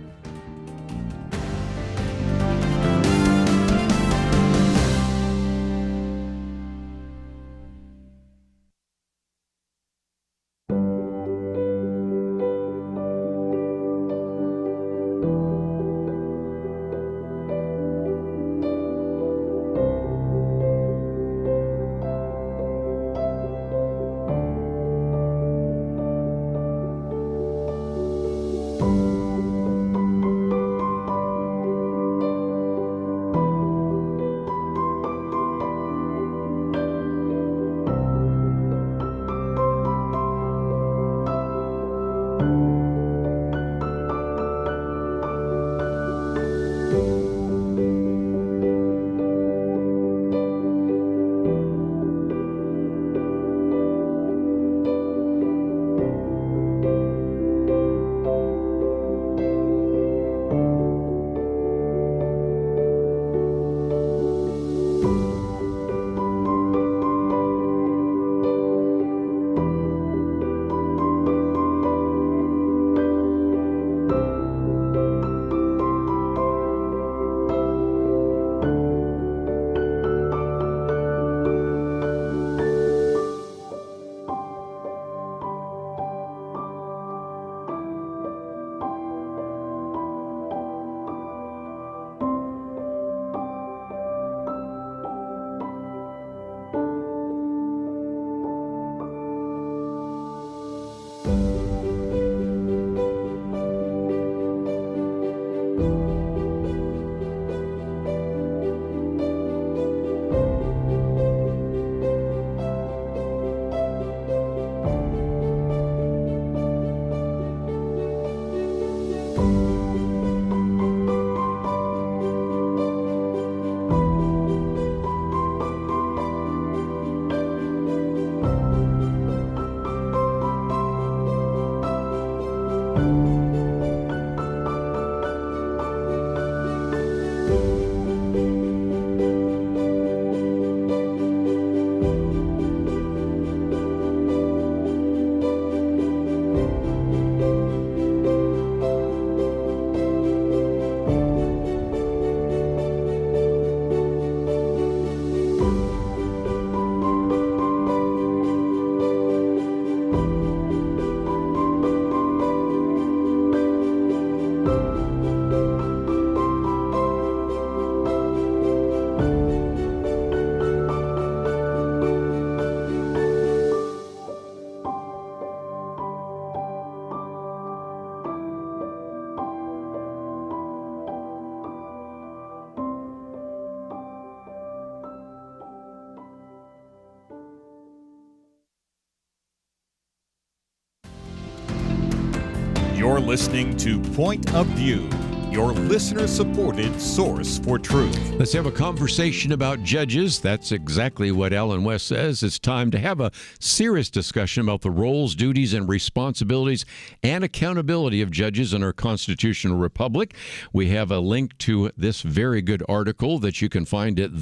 You're listening to Point of View, your listener-supported source for truth. Let's have a conversation about judges. That's exactly what Alan West says. It's time to have a serious discussion about the roles, duties, and responsibilities and accountability of judges in our constitutional republic. We have a link to this very good article that you can find at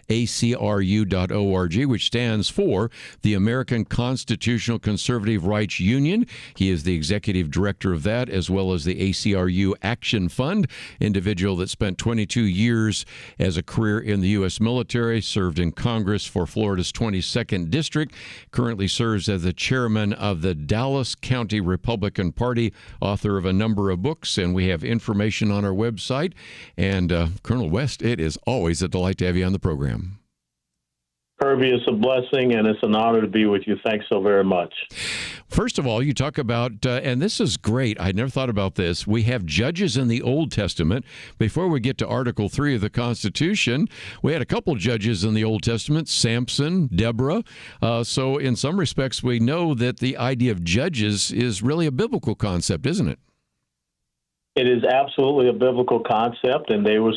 theacru.org, which stands for the American Constitutional Conservative Rights Union. He is the executive director of that, as well as the ACRU Action Fund. Individual that spent 22 years as a career in the U.S. military, served in Congress for Florida's 22nd District, currently serves as the chairman of the Dallas County Republican Party, author of a number of books, and we have information on our website. And Colonel West, it is always a delight to have you on the program. Kirby, it's a blessing and it's an honor to be with you. Thanks so very much. First of all, you talk about, and this is great, I never thought about this, we have judges in the Old Testament. Before we get to Article 3 of the Constitution, we had a couple judges in the Old Testament, Samson, Deborah. So in some respects, we know that the idea of judges is really a biblical concept, isn't it? It is absolutely a biblical concept, and they were,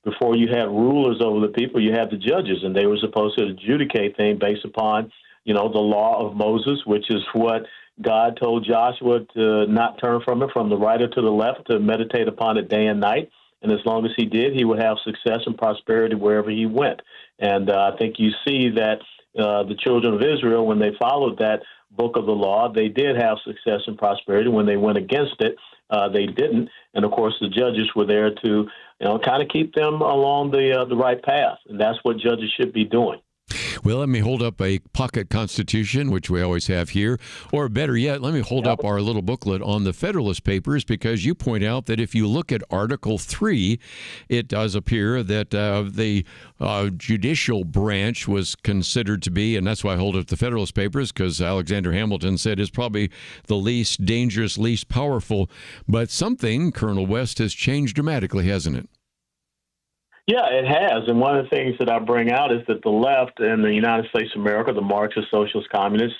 before you had rulers over the people, you had the judges, and they were supposed to adjudicate things based upon, the law of Moses, which is what God told Joshua to not turn from it, from the right or to the left, to meditate upon it day and night. And as long as he did, he would have success and prosperity wherever he went. And I think you see that the children of Israel, when they followed that book of the law, they did have success and prosperity. When they went against it, they didn't. And of course, the judges were there to, kind of keep them along the right path. And that's what judges should be doing. Well, let me hold up a pocket constitution, which we always have here. Or better yet, let me hold up our little booklet on the Federalist Papers, because you point out that if you look at Article 3, it does appear that the judicial branch was considered to be, and that's why I hold up the Federalist Papers, because Alexander Hamilton said is probably the least dangerous, least powerful. But something, Colonel West, has changed dramatically, hasn't it? Yeah, it has. And one of the things that I bring out is that the left in the United States of America, the Marxists, Socialists, Communists,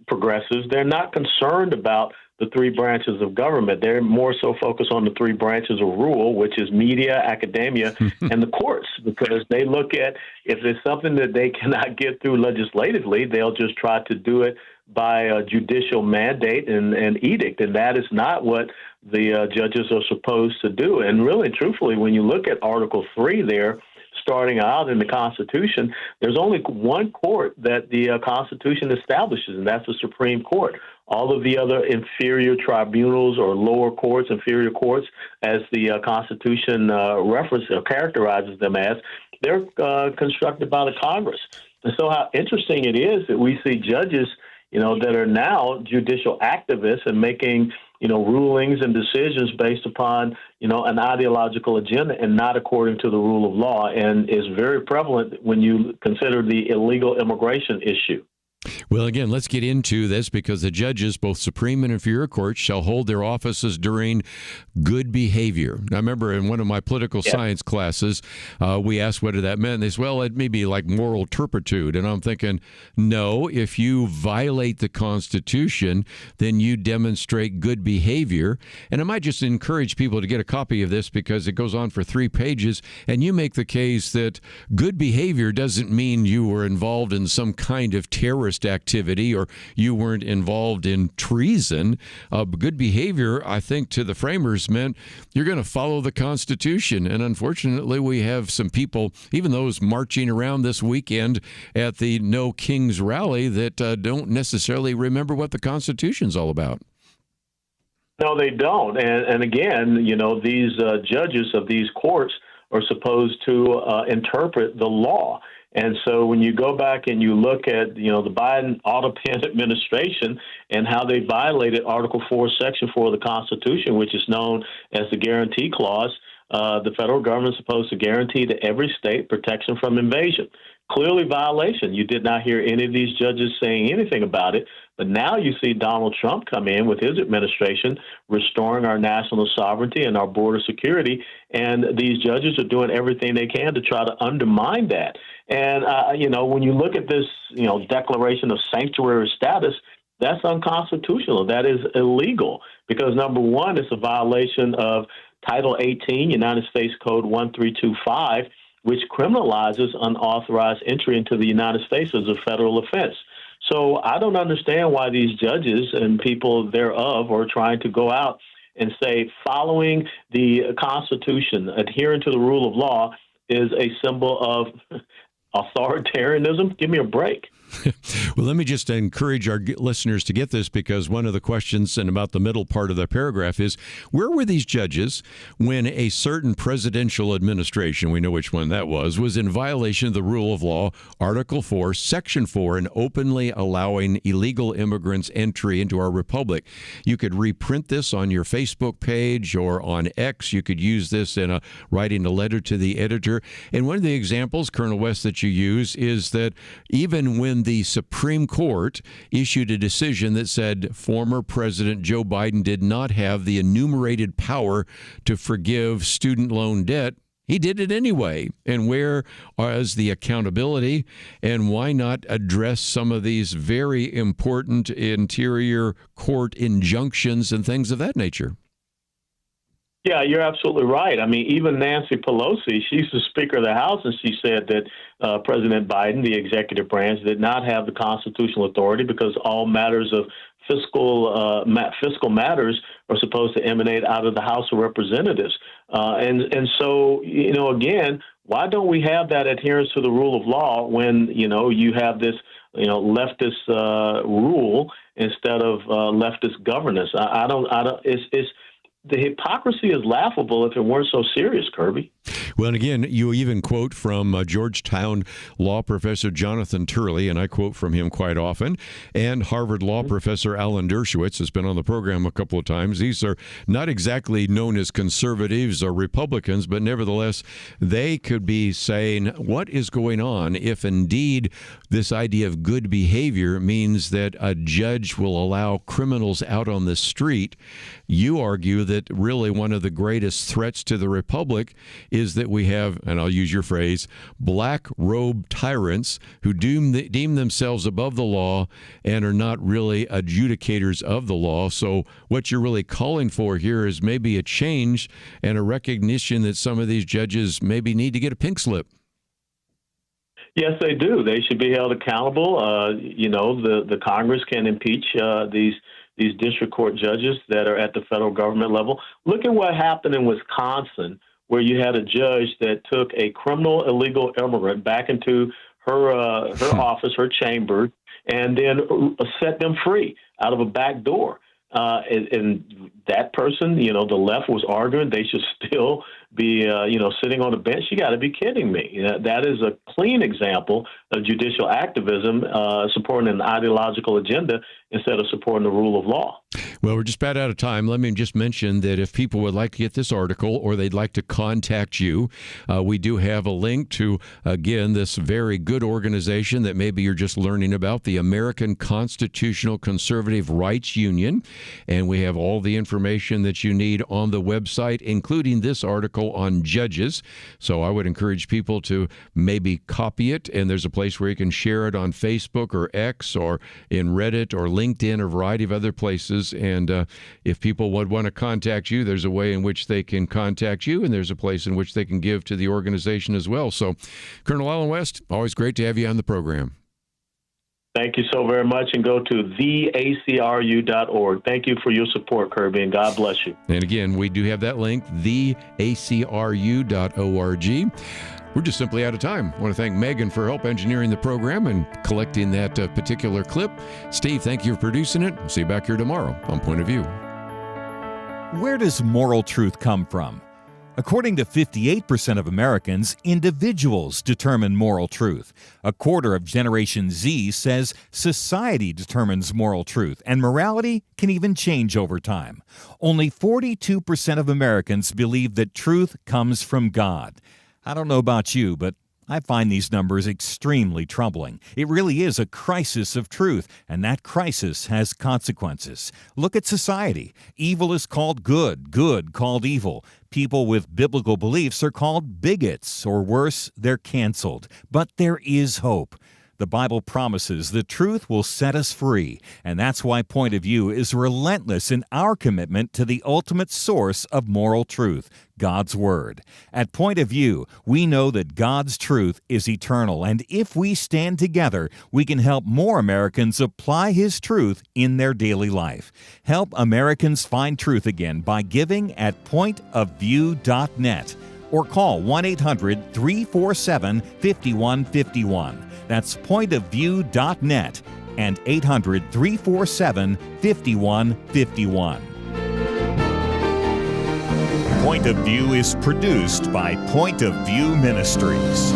progressives, they're not concerned about the three branches of government. They're more so focused on the three branches of rule, which is media, academia, and the courts, because they look at if there's something that they cannot get through legislatively, they'll just try to do it by a judicial mandate and edict. And that is not what the judges are supposed to do. And really, truthfully, when you look at Article 3 there, starting out in the Constitution, there's only one court that the Constitution establishes, and that's the Supreme Court. All of the other inferior tribunals or lower courts, inferior courts, as the Constitution references or characterizes them as, they're constructed by the Congress. And so how interesting it is that we see judges, that are now judicial activists and making, rulings and decisions based upon, an ideological agenda and not according to the rule of law, and is very prevalent when you consider the illegal immigration issue. Well, again, let's get into this, because the judges, both Supreme and inferior courts, shall hold their offices during good behavior. I remember in one of my political science classes, we asked what that meant. They said, well, it may be like moral turpitude. And I'm thinking, no, if you violate the Constitution, then you demonstrate good behavior. And I might just encourage people to get a copy of this, because it goes on for 3 pages, and you make the case that good behavior doesn't mean you were involved in some kind of terrorist activity or you weren't involved in treason. Good behavior, I think, to the framers meant you're going to follow the Constitution. And unfortunately, we have some people, even those marching around this weekend at the No Kings rally, that don't necessarily remember what the Constitution's all about. No, they don't. And again, these judges of these courts are supposed to interpret the law. And so when you go back and you look at, the Biden auto-pen administration and how they violated Article 4, Section 4 of the Constitution, which is known as the Guarantee Clause, the federal government is supposed to guarantee to every state protection from invasion. Clearly violation. You did not hear any of these judges saying anything about it. But now you see Donald Trump come in with his administration, restoring our national sovereignty and our border security. And these judges are doing everything they can to try to undermine that. And, when you look at this, declaration of sanctuary status, that's unconstitutional. That is illegal because, number one, it's a violation of Title 18, United States Code 1325, which criminalizes unauthorized entry into the United States as a federal offense. So I don't understand why these judges and people thereof are trying to go out and say following the Constitution, adhering to the rule of law is a symbol of authoritarianism. Give me a break. Well, let me just encourage our listeners to get this, because one of the questions and about the middle part of the paragraph is, where were these judges when a certain presidential administration, we know which one that was in violation of the rule of law, Article 4, Section 4, and openly allowing illegal immigrants entry into our republic? You could reprint this on your Facebook page or on X. You could use this in writing a letter to the editor. And one of the examples, Colonel West, that you use is that even when the Supreme Court issued a decision that said former President Joe Biden did not have the enumerated power to forgive student loan debt, he did it anyway. And where is the accountability? And why not address some of these very important interior court injunctions and things of that nature? Yeah, you're absolutely right. I mean, even Nancy Pelosi, she's the Speaker of the House, and she said that President Biden, the executive branch, did not have the constitutional authority because all matters of fiscal matters are supposed to emanate out of the House of Representatives. And so, again, why don't we have that adherence to the rule of law when, you have this, leftist rule instead of leftist governance? The hypocrisy is laughable if it weren't so serious, Kirby. Well, and again, you even quote from Georgetown law professor Jonathan Turley, and I quote from him quite often, and Harvard law professor Alan Dershowitz has been on the program a couple of times. These are not exactly known as conservatives or Republicans, but nevertheless, they could be saying, what is going on if indeed this idea of good behavior means that a judge will allow criminals out on the street? You argue that really one of the greatest threats to the republic is that we have, and I'll use your phrase, black-robed tyrants who deem themselves above the law and are not really adjudicators of the law. So what you're really calling for here is maybe a change and a recognition that some of these judges maybe need to get a pink slip. Yes, they do. They should be held accountable. The Congress can impeach these district court judges that are at the federal government level. Look at what happened in Wisconsin, where you had a judge that took a criminal illegal immigrant back into her office, her chamber, and then set them free out of a back door. And that person, the left was arguing they should still be, sitting on a bench. You got to be kidding me. That is a clean example of judicial activism, supporting an ideological agenda instead of supporting the rule of law. Well, we're just about out of time. Let me just mention that if people would like to get this article or they'd like to contact you, we do have a link to, again, this very good organization that maybe you're just learning about, the American Constitutional Conservative Rights Union. And we have all the information that you need on the website, including this article on judges. So I would encourage people to maybe copy it. And there's a place where you can share it on Facebook or X or in Reddit or LinkedIn, or a variety of other places. And if people would want to contact you, there's a way in which they can contact you, and there's a place in which they can give to the organization as well. So, Colonel Alan West, always great to have you on the program. Thank you so very much, and go to theacru.org. Thank you for your support, Kirby, and God bless you. And again, we do have that link, theacru.org. We're just simply out of time. I want to thank Megan for help engineering the program and collecting that particular clip. Steve, thank you for producing it. See you back here tomorrow on Point of View. Where does moral truth come from? According to 58% of Americans, individuals determine moral truth. A quarter of Generation Z says society determines moral truth, and morality can even change over time. Only 42% of Americans believe that truth comes from God. I don't know about you, but I find these numbers extremely troubling. It really is a crisis of truth, and that crisis has consequences. Look at society. Evil is called good, good called evil. People with biblical beliefs are called bigots, or worse, they're canceled. But there is hope. The Bible promises the truth will set us free, and that's why Point of View is relentless in our commitment to the ultimate source of moral truth, God's Word. At Point of View, we know that God's truth is eternal, and if we stand together, we can help more Americans apply His truth in their daily life. Help Americans find truth again by giving at pointofview.net. or call 1-800-347-5151. That's pointofview.net and 800-347-5151. Point of View is produced by Point of View Ministries.